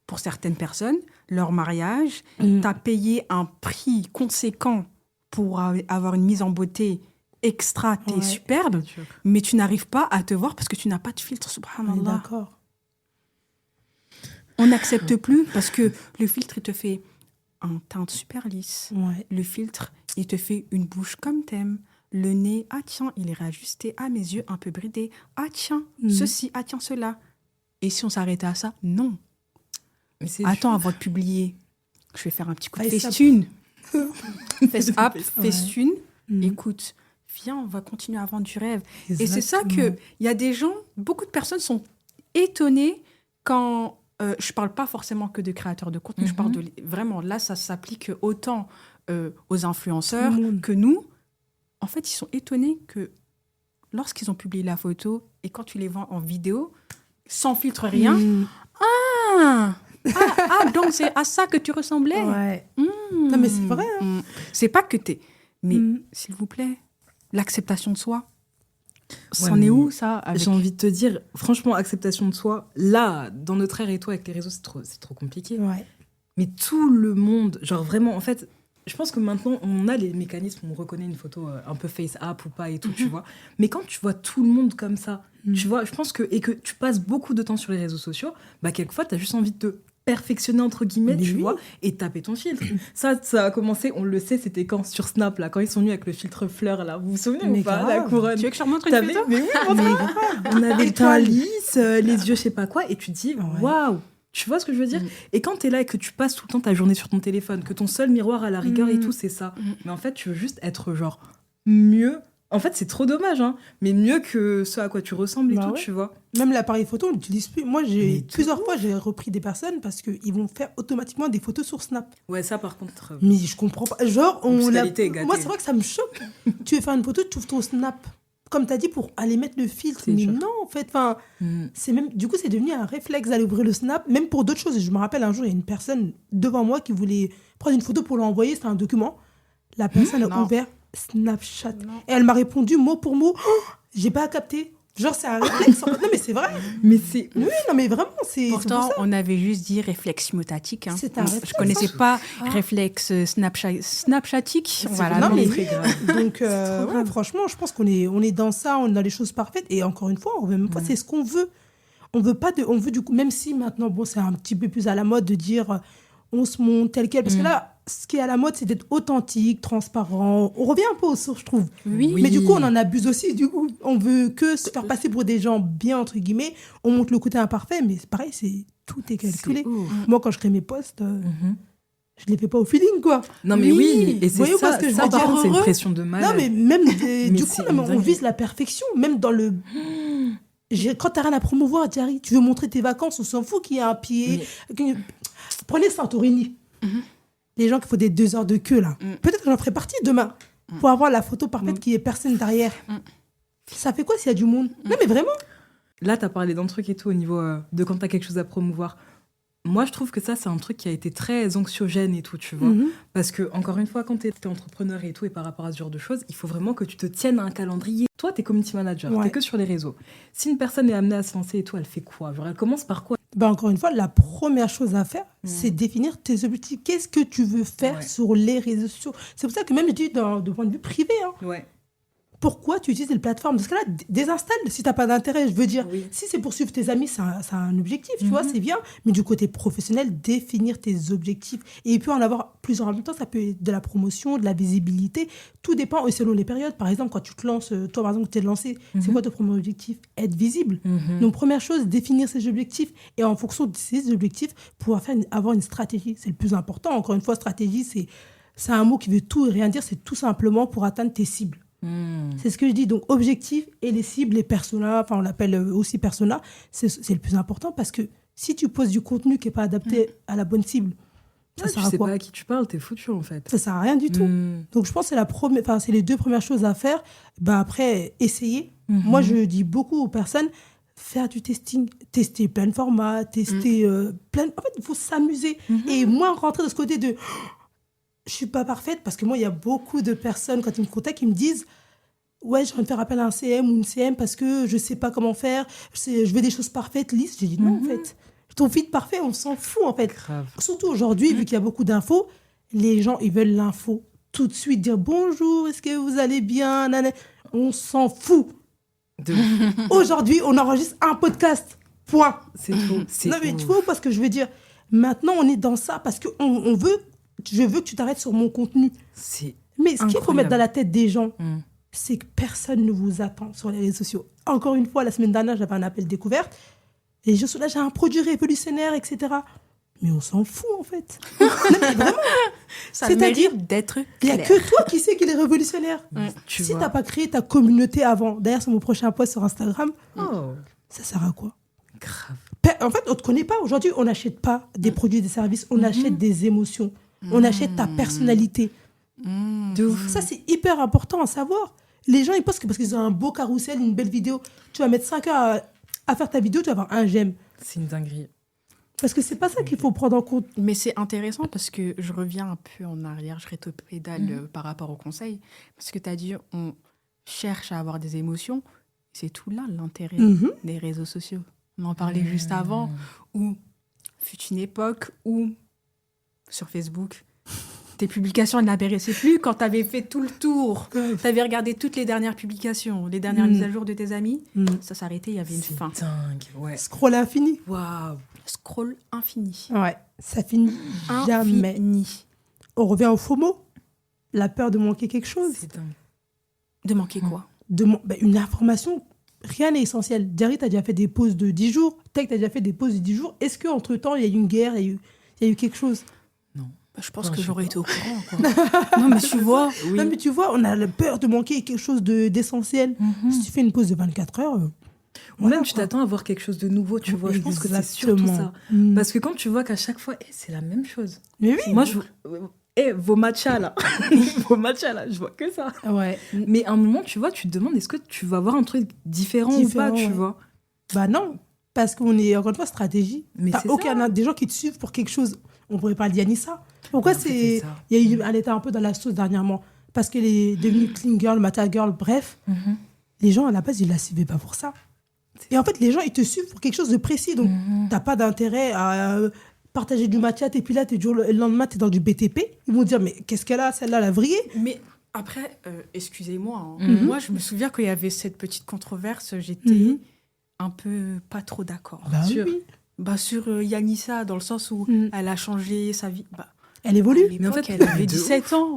pour certaines personnes, leur mariage, t'as payé un prix conséquent pour avoir une mise en beauté extra, t'es superbe, mais tu n'arrives pas à te voir parce que tu n'as pas de filtre, subhanallah. On est d'accord. On n'accepte plus parce que le filtre, il te fait un teint super lisse. Ouais. Le filtre, il te fait une bouche comme t'aimes. Le nez, ah tiens, il est réajusté. Ah, mes yeux un peu bridés. Ah tiens, ceci, ah tiens, cela. Et si on s'arrêtait à ça ? Non. Mais attends, avant de publier, je vais faire un petit coup de festune. Face-up, festune. Écoute, viens, on va continuer à vendre du rêve. Exactement. Et c'est ça que, il y a des gens, beaucoup de personnes sont étonnées quand... je parle pas forcément que de créateurs de contenu, je parle de... Vraiment, là, ça s'applique autant aux influenceurs que nous. En fait, ils sont étonnés que lorsqu'ils ont publié la photo et quand tu les vends en vidéo, sans filtre, rien, donc c'est à ça que tu ressemblais. Ouais. Non, mais c'est vrai. Hein. C'est pas que t'es... Mais s'il vous plaît, l'acceptation de soi, c'en est où, ça avec... J'ai envie de te dire, franchement, acceptation de soi, là, dans notre ère et toi, avec les réseaux, c'est trop compliqué. Ouais. Mais tout le monde, genre vraiment, en fait, je pense que maintenant, on a les mécanismes, on reconnaît une photo un peu face-up ou pas et tout, tu vois. Mais quand tu vois tout le monde comme ça, tu vois, je pense que, et que tu passes beaucoup de temps sur les réseaux sociaux, bah, quelquefois, t'as juste envie de te perfectionner, entre guillemets, tu vois, et taper ton filtre. Ça a commencé, on le sait, c'était quand sur Snap, là, quand ils sont venus avec le filtre fleur, là. Vous vous souvenez ou pas, la couronne? Tu veux que je te remontre une photo? Mais oui, on avait le teint lisse, les yeux, je sais pas quoi, et tu te dis, waouh! Tu vois ce que je veux dire? Et quand t'es là et que tu passes tout le temps ta journée sur ton téléphone, que ton seul miroir à la rigueur et tout, c'est ça. Mais en fait, tu veux juste être genre mieux. En fait, c'est trop dommage, hein. Mais mieux que ce à quoi tu ressembles et tout, tu vois. Même l'appareil photo, on l'utilise plus. Moi, plusieurs fois, j'ai repris des personnes parce qu'ils vont faire automatiquement des photos sur Snap. Ouais, ça, par contre... Mais je comprends pas. Genre, moi, c'est vrai que ça me choque. Tu veux faire une photo, tu ouvres ton Snap. Comme tu as dit, pour aller mettre le filtre. Mais non, en fait. C'est même, du coup, c'est devenu un réflexe d'aller ouvrir le Snap, même pour d'autres choses. Et je me rappelle, un jour, il y a une personne devant moi qui voulait prendre une photo pour l'envoyer. C'était un document. La personne a ouvert Snapchat. Et elle m'a répondu mot pour mot. Oh, j'ai pas capté. Genre, c'est un réflexe. Non, mais c'est vrai. Mais c'est... Oui, non, mais vraiment, c'est... Pourtant, on avait juste dit réflexe myotatique. Hein. C'est un réflexe. Je connaissais pas réflexe snapchatique. Voilà, non, mais très grave. Donc, franchement, je pense qu'on est dans ça, on a les choses parfaites. Et encore une fois, on veut même pas, c'est ce qu'on veut. On veut pas on veut du coup, même si maintenant, bon, c'est un petit peu plus à la mode de dire on se montre tel quel. Parce que là, ce qui est à la mode, c'est d'être authentique, transparent. On revient un peu aux sources, je trouve. Oui. Mais du coup, on en abuse aussi. Du coup, on veut que se faire passer pour des gens bien, entre guillemets. On montre le côté imparfait, mais c'est pareil, tout est calculé. Moi, quand je crée mes posts, je les fais pas au feeling, quoi. Non, mais oui, et c'est voyez ça, parce que je ça veux par dire, contre, c'est une heureux. pression de malade. Non, mais même, du coup, c'est même, on dingue. vise la perfection, même dans le... Quand t'as rien à promouvoir, Diary, tu veux montrer tes vacances, on s'en fout qu'il y ait un pied. Prenez Santorini. Les gens qui font des 2 heures de queue, là. Peut-être que j'en ferai partie demain. Pour avoir la photo parfaite qu'il n'y ait personne derrière. Ça fait quoi s'il y a du monde? Non, mais vraiment. Là, tu as parlé d'un truc et tout au niveau de quand tu as quelque chose à promouvoir. Moi, je trouve que ça, c'est un truc qui a été très anxiogène et tout, tu vois. Parce que, encore une fois, quand tu es entrepreneur et tout, et par rapport à ce genre de choses, il faut vraiment que tu te tiennes à un calendrier. Toi, tu es community manager, tu que sur les réseaux. Si une personne est amenée à se lancer et tout, elle fait quoi? Genre, elle commence par quoi? Encore une fois, la première chose à faire, c'est définir tes objectifs. Qu'est-ce que tu veux faire sur les réseaux sociaux? C'est pour ça que même je dis de point de vue privé, pourquoi tu utilises les plateformes? Dans ce cas-là, désinstalle si tu n'as pas d'intérêt. Je veux dire, si c'est pour suivre tes amis, c'est un objectif, tu vois, c'est bien. Mais du côté professionnel, définir tes objectifs. Et il peut en avoir plusieurs en même temps. Ça peut être de la promotion, de la visibilité. Tout dépend selon les périodes. Par exemple, quand tu te lances, toi, par exemple, tu t'es lancé, c'est quoi ton premier objectif? Être visible. Donc, première chose, définir ses objectifs. Et en fonction de ces objectifs, pouvoir avoir une stratégie. C'est le plus important. Encore une fois, stratégie, c'est un mot qui veut tout et rien dire. C'est tout simplement pour atteindre tes cibles. C'est ce que je dis. Donc, objectif et les cibles, les personas, enfin, on l'appelle aussi persona, c'est le plus important parce que si tu poses du contenu qui n'est pas adapté à la bonne cible, ça sert à quoi? Tu sais pas à qui tu parles, t'es foutu en fait. Ça sert à rien du tout. Donc, je pense que c'est les 2 premières choses à faire. Après, essayer. Moi, je dis beaucoup aux personnes, faire du testing, tester plein de formats, tester plein... En fait, il faut s'amuser. Et moins rentrer de ce côté de... Je suis pas parfaite parce que moi, il y a beaucoup de personnes, quand ils me contactent, ils me disent ouais, je viens de faire appel à un CM ou une CM parce que je sais pas comment faire, je veux des choses parfaites, lisses. J'ai dit non, en fait. Ton feed parfait, on s'en fout, en fait. Grave. Surtout aujourd'hui, vu qu'il y a beaucoup d'infos, les gens, ils veulent l'info tout de suite, dire bonjour, est-ce que vous allez bien? On s'en fout. Aujourd'hui, on enregistre un podcast. Point. C'est tout. Non, mais tu vois, parce que je veux dire, maintenant, on est dans ça parce que je veux que tu t'arrêtes sur mon contenu. Mais ce qu'il faut mettre dans la tête des gens, c'est que personne ne vous attend sur les réseaux sociaux. Encore une fois, la semaine dernière, j'avais un appel découverte. Et je suis là, j'ai un produit révolutionnaire, etc. Mais on s'en fout, en fait. Non, mais vraiment. Ça C'est-à-dire, mérite d'être il n'y a clair. que toi qui sais qu'il est révolutionnaire. Tu Si vois. tu n'as pas créé ta communauté avant, d'ailleurs, c'est mon prochain post sur Instagram, ça sert à quoi? Grave. En fait, on ne te connaît pas. Aujourd'hui, on n'achète pas des produits et des services, on achète des émotions. On achète ta personnalité. De ouf. Ça, c'est hyper important à savoir. Les gens, ils pensent que parce qu'ils ont un beau carrousel, une belle vidéo, tu vas mettre 5 heures à faire ta vidéo, tu vas avoir un j'aime. C'est une dinguerie. Parce que c'est pas ça qu'il faut prendre en compte. Mais c'est intéressant parce que je reviens un peu en arrière, je rétropédale par rapport au conseil. Parce que tu as dit, on cherche à avoir des émotions. C'est tout là l'intérêt des réseaux sociaux. On en parlait juste avant, où fut une époque où, sur Facebook, tes publications elles n'apparaissaient plus quand tu avais fait tout le tour. Tu avais regardé toutes les dernières publications, les dernières mises à jour de tes amis. Ça s'arrêtait, il y avait une fin. C'est dingue, ouais. Scroll infini. Waouh. Scroll infini. Ouais, ça finit jamais. Infini. On revient au FOMO. La peur de manquer quelque chose. C'est dingue. De manquer quoi? Une information. Rien n'est essentiel. Diary, tu as déjà fait des pauses de 10 jours. Tech, tu as déjà fait des pauses de 10 jours. Est-ce qu'entre-temps, il y a eu une guerre, il y a eu quelque chose? Je pense que j'aurais été au courant. Quoi. Non, mais tu vois. Oui. Non, mais tu vois, on a la peur de manquer quelque chose d'essentiel. Si tu fais une pause de 24 heures... Ou même tu t'attends à voir quelque chose de nouveau, tu vois. Je pense que c'est surtout ça. Parce que quand tu vois qu'à chaque fois, c'est la même chose. Mais oui. Moi, vos matchas là, je vois que ça. Ouais. Mais à un moment, tu vois, tu te demandes est-ce que tu vas voir un truc différent ou pas, tu vois. Bah non, parce qu'on est encore une fois stratégie. Mais c'est ça. Des gens qui te suivent pour quelque chose. On pourrait parler d'Yanissa. Pourquoi elle était un peu dans la sauce dernièrement? Parce qu'elle est devenue clean girl, mata girl, bref. Les gens, à la base, ils la suivaient pas pour ça. Et en fait, les gens, ils te suivent pour quelque chose de précis. Donc, t'as pas d'intérêt à partager du matcha, et puis là, le lendemain, t'es dans du BTP. Ils vont dire, mais qu'est-ce qu'elle a, celle-là, la vrillée? Mais après, excusez-moi, moi, je me souviens qu'il y avait cette petite controverse, j'étais un peu pas trop d'accord. Bah, Sûr. oui. Bah, sur Yanissa, dans le sens où elle a changé sa vie. Bah, Elle évolue. mais en fait, elle avait 17 ans.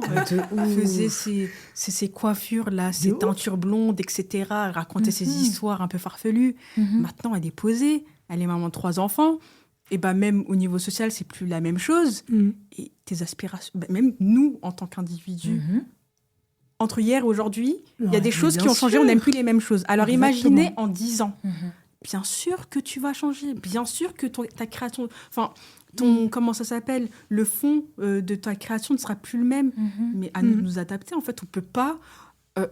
Elle faisait ses coiffures, là, ses teintures blondes, etc. Elle racontait ses histoires un peu farfelues. Maintenant, elle est posée. Elle est maman de 3 enfants. Et bah même au niveau social, c'est plus la même chose. Mm. Et tes aspirations, bah, même nous, en tant qu'individus, entre hier et aujourd'hui, il y a Ouais, des choses bien qui ont changé, sûr. on n'aime plus les mêmes choses. Alors Exactement. imaginez en 10 ans. Bien sûr que tu vas changer. Bien sûr que ta création... Enfin, comment ça s'appelle, le fond de ta création ne sera plus le même. Mais à nous de nous adapter, en fait, on ne peut pas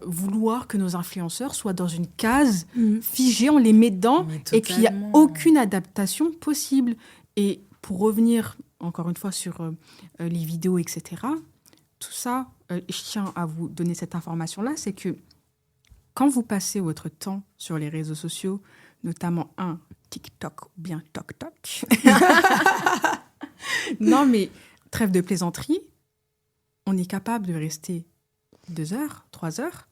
vouloir que nos influenceurs soient dans une case figée, on les met dedans Mais et qu'il n'y a totalement. aucune adaptation possible. Et pour revenir, encore une fois, sur les vidéos, etc., tout ça, je tiens à vous donner cette information-là, c'est que quand vous passez votre temps sur les réseaux sociaux, notamment TikTok ou bien TokTok, non mais trêve de plaisanterie, on est capable de rester 2 heures, 3 heures,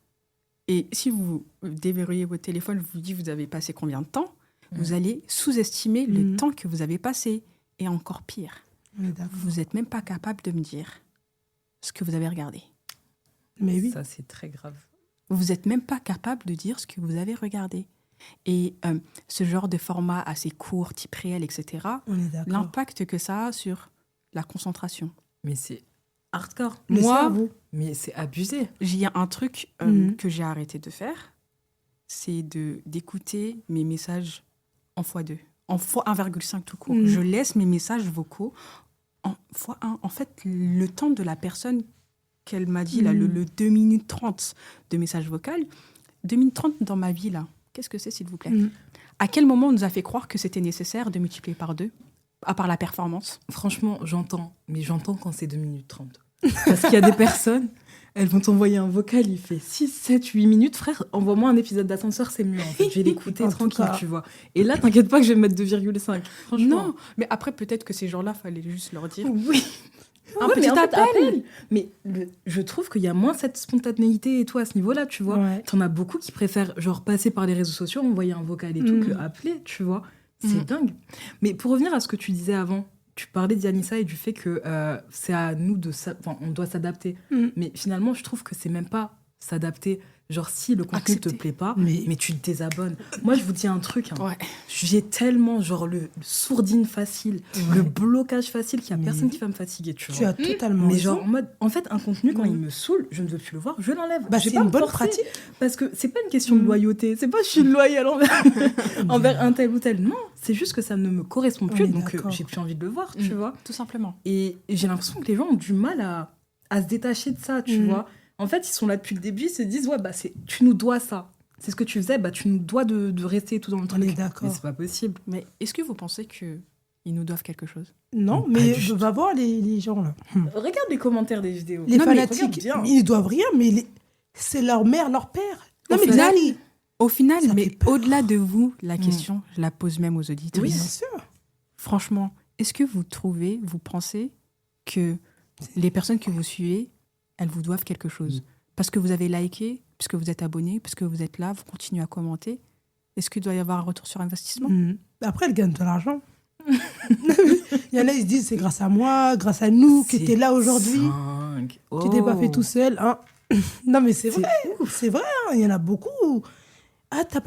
et si vous déverrouillez votre téléphone, je vous dis vous avez passé combien de temps, vous allez sous-estimer le temps que vous avez passé. Et encore pire, On est d'accord. vous n'êtes même pas capable de me dire ce que vous avez regardé. Mais oui. Ça, c'est très grave. Vous n'êtes même pas capable de dire ce que vous avez regardé. Et ce genre de format assez court, type réel, etc., On est d'accord. l'impact que ça a sur la concentration. Mais c'est hardcore. Le Moi, cerveau. Mais c'est abusé. j'ai un truc que j'ai arrêté de faire, c'est d'écouter mes messages en x2, en x1,5 tout court. Je laisse mes messages vocaux en x1. En fait, le temps de la personne qu'elle m'a dit, là, le 2 minutes 30 de message vocal, 2 minutes 30 dans ma vie, là, qu'est-ce que c'est, s'il vous plaît À quel moment on nous a fait croire que c'était nécessaire de multiplier par 2, à part la performance? Franchement, j'entends. Mais j'entends quand c'est 2 minutes 30. Parce qu'il y a des personnes, elles vont t'envoyer un vocal, il fait 6, 7, 8 minutes. Frère, envoie-moi un épisode d'ascenseur, c'est mieux. En fait. Je vais l'écouter En tout tranquille, cas. tu vois. Et là, t'inquiète pas que je vais mettre 2,5. Franchement. Non, mais après, peut-être que ces gens-là, fallait juste leur dire Oui. un Ouais, petit mais en fait, appel. Mais je trouve qu'il y a moins cette spontanéité et tout à ce niveau-là, tu vois. Ouais. T'en as beaucoup qui préfèrent genre passer par les réseaux sociaux, envoyer un vocal et tout, que appeler, tu vois. C'est dingue. Mais pour revenir à ce que tu disais avant, tu parlais d'Yanissa et du fait que c'est à nous on doit s'adapter. Mais finalement, je trouve que c'est même pas s'adapter. Genre, si le contenu te Accepter. plaît pas, Mais- mais tu te désabonnes. Moi, je vous dis un truc. Hein. Ouais. J'ai tellement, genre, le sourdine facile, le blocage facile qu'il y a Mais- personne qui va me fatiguer, tu Tu vois. as totalement Mais raison. genre, en mode, en fait, un contenu, quand il me saoule, je ne veux plus le voir, je l'enlève. Bah, Je vais c'est pas une me bonne forcer, pratique. Parce que c'est pas une question de loyauté. C'est pas je suis loyale envers un tel ou tel. Non, c'est juste que ça ne me correspond On plus, est donc d'accord. j'ai plus envie de le voir, tu vois. Tout simplement. Et j'ai l'impression que les gens ont du mal à se détacher de ça, tu vois. En fait, ils sont là depuis le début, ils se disent, ouais, bah, tu nous dois ça. C'est ce que tu faisais, bah, tu nous dois de rester tout dans le truc. est d'accord. Mais c'est pas possible. Mais est-ce que vous pensez qu'ils nous doivent quelque chose? Non, Pas mais du tout. va voir les gens là. Regarde les commentaires des vidéos. Les Non, mais fanatiques, regarde bien. ils ne doivent rien, mais c'est leur mère, leur père. Non, Au mais final- Dali. Au final, Ça mais fait peur. au-delà de vous, la question, je la pose même aux auditeurs. Oui, bien sûr. Franchement, est-ce que vous pensez que les personnes que vous suivez, elles vous doivent quelque chose? Parce que vous avez liké, parce que vous êtes abonné, parce que vous êtes là, vous continuez à commenter. Est-ce qu'il doit y avoir un retour sur investissement? Après, elle gagne de l'argent. Il y en a, ils se disent, c'est grâce à moi, grâce à nous, que tu es là aujourd'hui. Dingue. Tu t'es pas fait Oh. tout seul. Hein. Non, mais c'est C'est vrai. C'est vrai, hein, il y en a beaucoup. Ah, t'as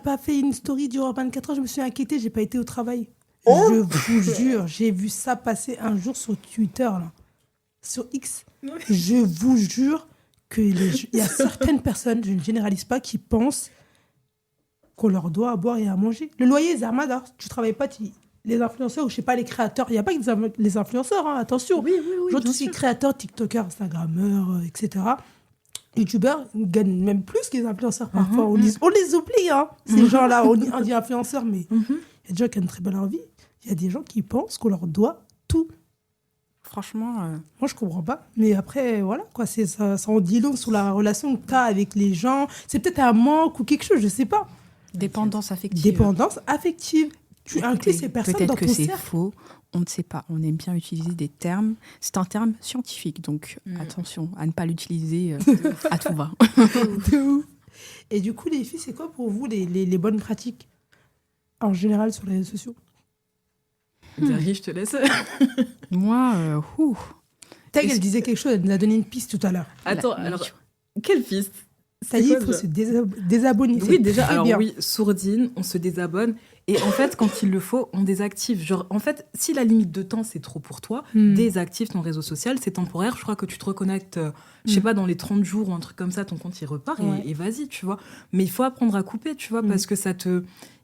pas fait une story durant 24 heures, je me suis inquiétée, j'ai pas été au travail. Je vous jure, j'ai vu ça passer un jour sur Twitter, là. Sur X. Je vous jure il y a certaines personnes, je ne généralise pas, qui pensent qu'on leur doit à boire et à manger. Le loyer, Zarmada, tu travailles pas, les influenceurs, ou je sais pas, les créateurs, il n'y a pas que les influenceurs, hein, attention. Oui, oui, oui. Genre, bien tous ces sûr. créateurs, TikTokers, Instagrammeurs, etc. YouTubeurs gagnent même plus que les influenceurs parfois. On les oublie, hein, ces gens-là. On dit influenceurs, mais il y a des gens qui ont une très bonne vie. Il y a des gens qui pensent qu'on leur doit tout. Franchement, Moi, je comprends pas. Mais après, voilà, quoi, ça en dit long sur la relation que tu as avec les gens. C'est peut-être un manque ou quelque chose, je sais pas. dépendance affective. Dépendance affective. Tu Écoutez, inclus ces personnes peut-être dans que ton c'est cercle. faux, on ne sait pas. On aime bien utiliser des termes. C'est un terme scientifique, donc attention à ne pas l'utiliser à tout va. De ouf. Et du coup, les filles, c'est quoi pour vous les bonnes pratiques en général sur les réseaux sociaux? Zari, je te laisse. Moi, Tag, elle disait quelque chose, elle nous a donné une piste tout à l'heure. Attends, La- alors, quelle piste? T'as C'est dit quoi, qu'il faut déjà se désabonner. Oui, C'est déjà, très alors bien. oui, sourdine, on se désabonne. Et en fait, quand il le faut, on désactive. Genre, en fait, si la limite de temps, c'est trop pour toi, Mm. désactive ton réseau social, c'est temporaire. Je crois que tu te reconnectes, je sais pas, dans les 30 jours ou un truc comme ça, ton compte, il repart Ouais. et vas-y, tu vois. Mais il faut apprendre à couper, tu vois, Mm. parce que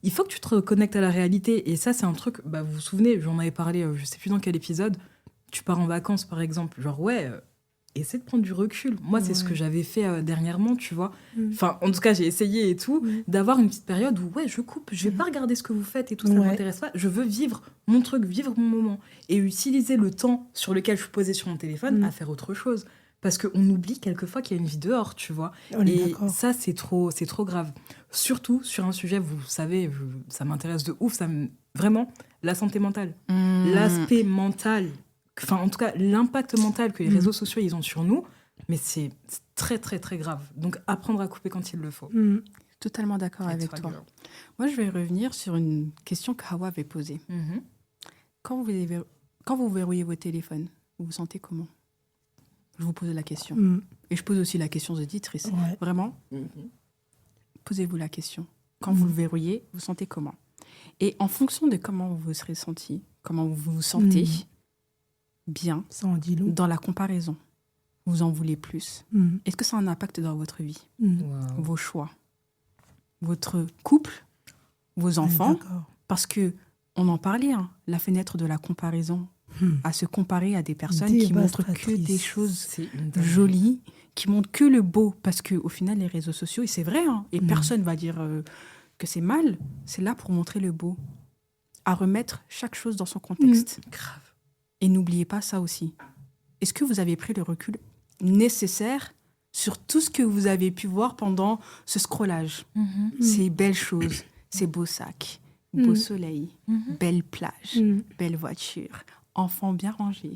il faut que tu te reconnectes à la réalité. Et ça, c'est un truc, bah, vous vous souvenez, j'en avais parlé, je sais plus dans quel épisode, tu pars en vacances, par exemple. Genre, ouais, essaie de prendre du recul. Moi, c'est ce Ouais. que j'avais fait dernièrement, tu vois. Mm. Enfin, en tout cas, j'ai essayé et tout, Mm. d'avoir une petite période où, ouais, je coupe, je vais pas regarder ce que vous faites et tout, ça Ouais. m'intéresse pas. Je veux vivre mon truc, vivre mon moment. Et utiliser le temps sur lequel je suis posée sur mon téléphone Mm. à faire autre chose. Parce qu'on oublie quelquefois qu'il y a une vie dehors, tu vois. On est Et d'accord. ça, c'est trop grave. Surtout sur un sujet, vous savez, ça m'intéresse de ouf, vraiment, la santé mentale. L'aspect mental, enfin, en tout cas, l'impact mental que les Mm. réseaux sociaux, ils ont sur nous, mais c'est très, très, très grave. Donc, apprendre à couper quand il le faut. Mm. Totalement d'accord Et avec toi. Moi, je vais revenir sur une question que Hawa avait posée. Mhm. Quand vous verrouillez vos téléphones, vous vous sentez comment? Je vous pose la question. Mm. Et je pose aussi la question aux auditrices. Ouais. Vraiment, posez-vous la question. Quand vous le verrouillez, vous sentez comment? Et en fonction de comment vous vous serez senti, comment vous vous sentez, bien, Ça en dit long. dans la comparaison, vous en voulez plus. Mm. Est-ce que ça a un impact dans votre vie? Mm. Vos choix, votre couple, vos On est enfants? d'accord. Parce que on en parlait, hein, la fenêtre de la comparaison, Mm. à se comparer à des personnes qui montrent que Dévastatrice. des choses C'est une dinguerie. jolies, qui montrent que le beau. Parce qu'au final, les réseaux sociaux, et c'est vrai, hein, et Mm. personne va dire que c'est mal, c'est là pour montrer le beau. À remettre chaque chose dans son contexte. Grave. Et n'oubliez pas ça aussi. Est-ce que vous avez pris le recul nécessaire sur tout ce que vous avez pu voir pendant ce scrollage? Ces belles choses, ces beaux sacs, beau Mm. soleil, Mhm. belle plage, Mm. belle voiture, enfant bien rangé,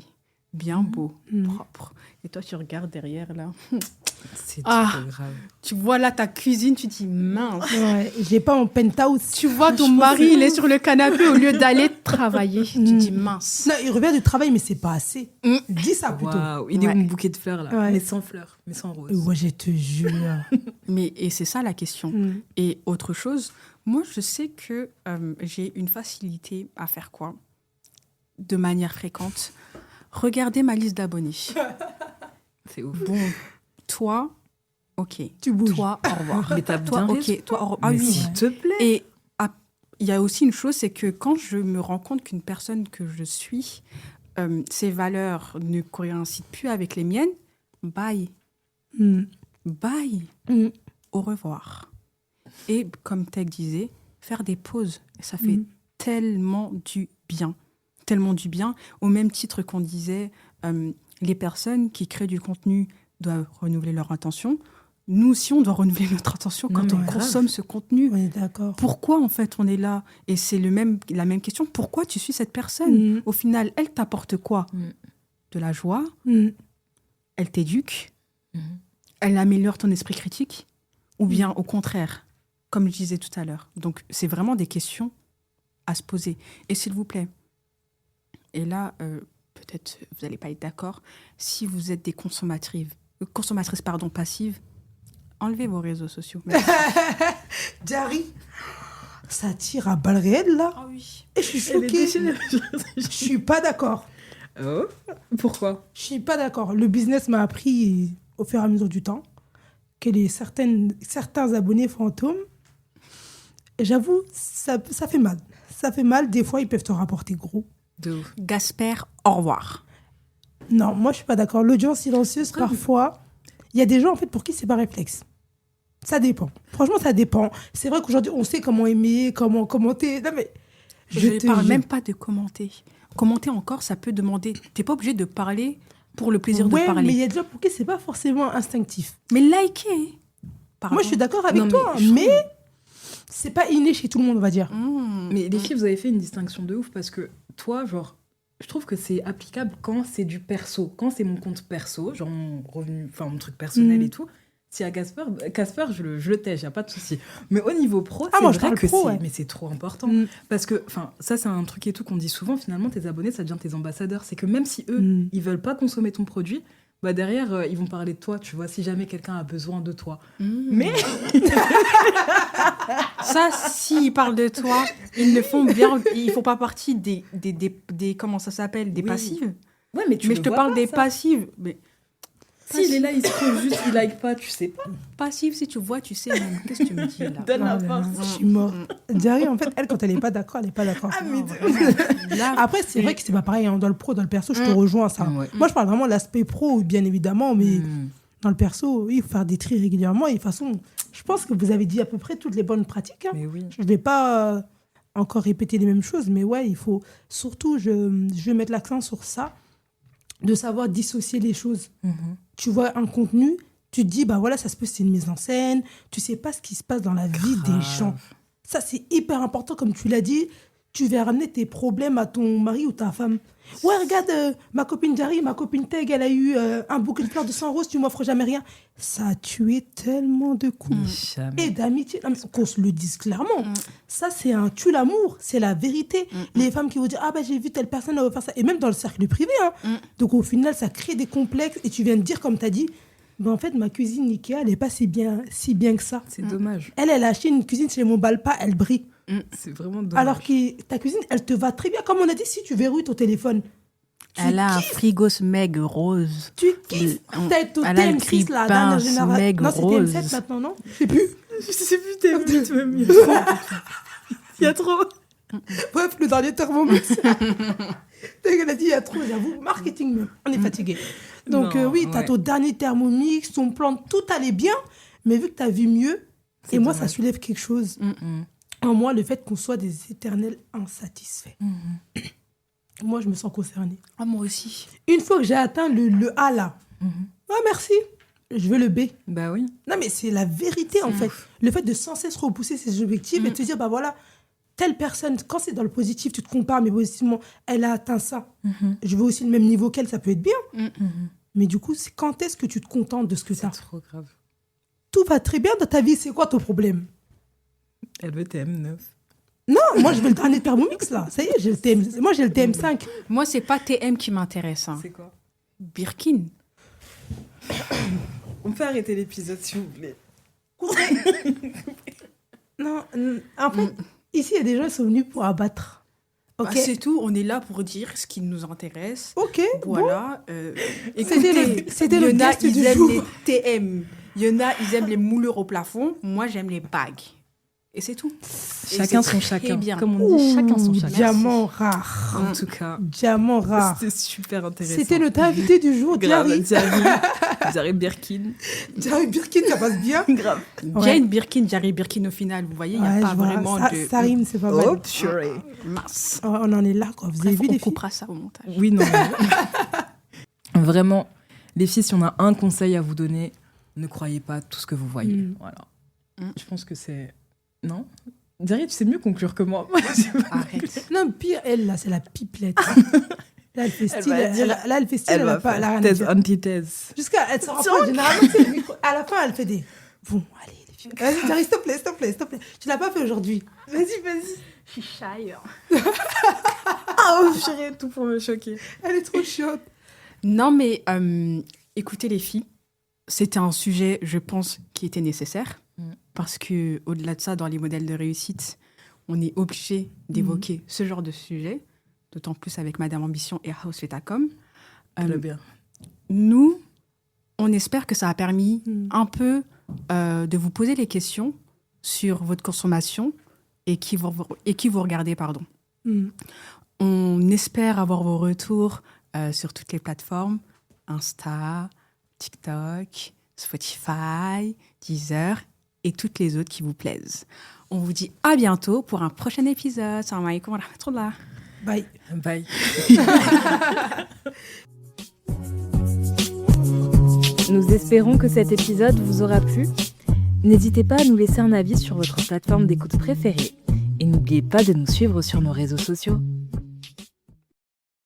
bien beau, Mm. propre. Et toi, tu regardes derrière là. C'est Ah. trop grave. Tu vois là ta cuisine, tu te dis mince. Ouais, j'ai pas mon penthouse. Tu vois ton mari, il est sur le canapé au lieu d'aller travailler. Tu te dis mince. Non, il revient du travail, mais c'est pas assez. Mm. Dis ça plutôt. Waouh, il est où Ouais. mon bouquet de fleurs là? Ouais. Mais sans fleurs, mais sans roses. Ouais, je te jure. Et c'est ça la question. Mm. Et autre chose, moi, je sais que j'ai une facilité à faire quoi? De manière fréquente. Regardez ma liste d'abonnés. C'est ouf. Bon, toi, ok. Tu bouges. Toi, au revoir. Mais t'as Toi, bien ok. raison. Toi, au revoir. Ah Mais oui. s'il te plaît. Et il y a aussi une chose, c'est que quand je me rends compte qu'une personne que je suis, ses valeurs ne coïncident plus avec les miennes, bye. Mm. Bye. Mm. Au revoir. Et comme Tech disait, faire des pauses. Et ça fait Mm. tellement du bien. Tellement du bien. Au même titre qu'on disait, les personnes qui créent du contenu doivent renouveler leur intention. Nous aussi, on doit renouveler notre intention Non, quand mais on grave. consomme ce contenu. On est d'accord. Pourquoi, en fait, on est là? Et c'est la même question. Pourquoi tu suis cette personne? Mm. Au final, elle t'apporte quoi? Mm. De la joie? Mm. Elle t'éduque? Mhm. Elle améliore ton esprit critique? Ou bien, au contraire, comme je disais tout à l'heure. Donc, c'est vraiment des questions à se poser. Et s'il vous plaît, et là, peut-être vous n'allez pas être d'accord, si vous êtes des consommatrices passives, enlevez vos réseaux sociaux. Merci. Jarry, ça tire à balles réelles là. Ah oui. Et je suis choquée. choquée. Je suis pas d'accord. Oh, pourquoi? Je suis pas d'accord. Le business m'a appris au fur et à mesure du temps que certains abonnés fantômes, et j'avoue, ça fait mal. Ça fait mal. Des fois, ils peuvent te rapporter gros. De ouf. Gasper, au revoir. Non, moi, je suis pas d'accord. L'audience silencieuse, Après, parfois, il y a des gens, en fait, pour qui c'est pas réflexe. Ça dépend. Franchement, ça dépend. C'est vrai qu'aujourd'hui, on sait comment aimer, comment commenter. Non, mais Je ne te parle jure. même pas de commenter. Commenter encore, ça peut demander. T'es pas obligé de parler pour le plaisir Ouais, de parler. mais il y a des gens pour qui c'est pas forcément instinctif. Mais liker. Pardon. Moi, je suis d'accord avec Non, mais toi, je mais c'est pas inné chez tout le monde, on va dire. Mais les filles, vous avez fait une distinction de ouf parce que toi, genre, je trouve que c'est applicable quand c'est du perso. Quand c'est mon compte perso, genre mon revenu, enfin mon truc personnel Mhm. et tout. Si à Casper, je le tèche, y a pas de souci. Mais au niveau pro, Ah, c'est moi, je vrai parle que pro, c'est, ouais. mais c'est trop important. Mm. Parce que, enfin, ça c'est un truc et tout qu'on dit souvent. Finalement, tes abonnés, ça devient tes ambassadeurs. C'est que même si eux, Mm. ils veulent pas consommer ton produit, bah derrière, ils vont parler de toi, tu vois, si jamais quelqu'un a besoin de toi. Mais ça, s'ils parlent de toi, ils ne font bien, ils font pas partie des comment ça s'appelle, des Oui. passives. Ouais, mais tu Mais le je te vois parle pas, des ça. passives. Mais S'il est là, il scrolle juste, il like pas, tu sais pas. passives, si tu vois, tu sais même. Qu'est-ce que tu me dis là? Donne la Oh là force. là, je suis mort. Jerry, en fait, elle, quand elle n'est pas d'accord, elle n'est pas d'accord. Non, vraiment. Là, Après, c'est vrai que c'est pas pareil. Hein. Dans le pro, dans le perso, je te rejoins ça. Ouais. Moi, je parle vraiment de l'aspect pro, bien évidemment, mais dans le perso, oui, il faut faire des tris régulièrement. Et de toute façon, je pense que vous avez dit à peu près toutes les bonnes pratiques. Hein. Mais oui. Je ne vais pas encore répéter les mêmes choses, mais ouais, il faut surtout, je vais mettre l'accent sur ça, de savoir dissocier les choses. Tu vois un contenu, tu te dis, bah voilà, ça se peut, c'est une mise en scène, tu sais pas ce qui se passe dans la vie des gens. Ça, c'est hyper important, comme tu l'as dit, tu vas ramener tes problèmes à ton mari ou ta femme. Ouais, regarde, ma copine Jerry, ma copine Teg, elle a eu un bouquet de fleurs de 100 roses, tu m'offres jamais rien. Ça a tué tellement de couples et d'amitié. Non, mais qu'on se le dise clairement. Ça, c'est un tue l'amour, c'est la vérité. Les femmes qui vont dire, ah ben j'ai vu telle personne, elle va faire ça. Et même dans le cercle privé. Hein. Donc au final, ça crée des complexes. Et tu viens de dire, comme tu as dit, ben, en fait, ma cuisine Ikea, elle n'est pas si bien que ça. C'est dommage. Elle a acheté une cuisine chez mon Balpa, elle brille. C'est vraiment dommage. Alors que ta cuisine, elle te va très bien. Comme on a dit, si tu verrouilles ton téléphone, elle a un frigo Smeg rose. tu kiffes. Elle a le TM6, la grille-pain dernière génération. Smeg Non, c'est rose. TM7 maintenant, non? Je sais plus. Je sais plus, t'es vite même. Il y a trop. Bref, le dernier Thermomix. Elle a dit, il y a trop, j'avoue. Marketing, même. On est fatigué. Donc, Non, oui, t'as ouais. ton dernier Thermomix, ton plan, tout allait bien. Mais vu que t'as vu mieux, C'est et moi, ça dommage. soulève quelque chose. En moi, le fait qu'on soit des éternels insatisfaits. Moi, je me sens concernée. Ah, moi aussi. Une fois que j'ai atteint le A là, ah merci, je veux le B. Bah oui. Non, mais c'est la vérité en fait. Le fait de sans cesse repousser ses objectifs et de te dire, bah voilà, telle personne, quand c'est dans le positif, tu te compares, mais positivement, elle a atteint ça. Je veux aussi le même niveau qu'elle, ça peut être bien. Mais du coup, quand est-ce que tu te contentes de ce que tu as? C'est trop grave. Tout va très bien dans ta vie, c'est quoi ton problème? Elle veut TM9. Non, moi je veux le dernier Thermomix là. Ça y est, j'ai le TM. Moi j'ai le TM5. Moi, c'est pas TM qui m'intéresse. Hein. C'est quoi? Birkin. On peut arrêter l'épisode, s'il vous plaît. Non, en fait, ici il y a des gens qui sont venus pour abattre. Ok. Bah, c'est tout. On est là pour dire ce qui nous intéresse. Ok. Bon. Voilà. C'était le il y en a, guest ils du aiment jour. les TM. Il y en a, ils aiment les moulures au plafond. Moi, j'aime les bagues. Et c'est tout. Chacun c'est son très chacun. bien. Comme on dit, chacun son Ouh, chacun. diamant rare. En tout cas, Diamant rare. c'était super intéressant. C'était notre invité du jour, Grave, Jerry. Jerry Birkin. Jerry Birkin, ça passe bien. Grave. J'ai une Birkin, Jerry Birkin au final. Vous voyez, il n'y a Ouais, pas je vois. vraiment ça, de... ça rime, c'est pas mal. Oh, purée. Mince. Oh, on en est là, quoi. Vous avez Bref, vu on les filles? coupera ça au montage. Oui, non. mais- Vraiment, les filles, si on a un conseil à vous donner, ne croyez pas tout ce que vous voyez. Voilà. Je pense que c'est... Non Jerry, tu sais mieux conclure que moi. Arrête. Non, pire, elle, là, c'est la pipelette. Là, elle fait style. va dire- Là, elle fait style, elle va a pas elle a rien à thèse, dire. antithèse. Jusqu'à elle se rapproche, généralement, c'est le micro. À la fin, elle fait des. Bon, allez, les filles. Vas-y, Jerry, s'il te plaît, s'il te plaît, s'il te plaît. Tu l'as pas fait aujourd'hui. Vas-y, vas-y. Je suis shy. Oh, purée, tout pour me choquer. Elle est trop chiotte. Non, mais écoutez les filles, c'était un sujet, je pense, qui était nécessaire. Parce que au-delà de ça, dans les modèles de réussite, on est obligé d'évoquer ce genre de sujet, d'autant plus avec Madame Ambition et House Fetacom. Très bien. Nous, on espère que ça a permis un peu de vous poser les questions sur votre consommation et qui vous regardez, pardon. On espère avoir vos retours sur toutes les plateformes, Insta, TikTok, Spotify, Deezer et toutes les autres qui vous plaisent. On vous dit à bientôt pour un prochain épisode. Salam alaikum wa rahmatullah. Bye. Bye. Nous espérons que cet épisode vous aura plu. N'hésitez pas à nous laisser un avis sur votre plateforme d'écoute préférée. Et n'oubliez pas de nous suivre sur nos réseaux sociaux.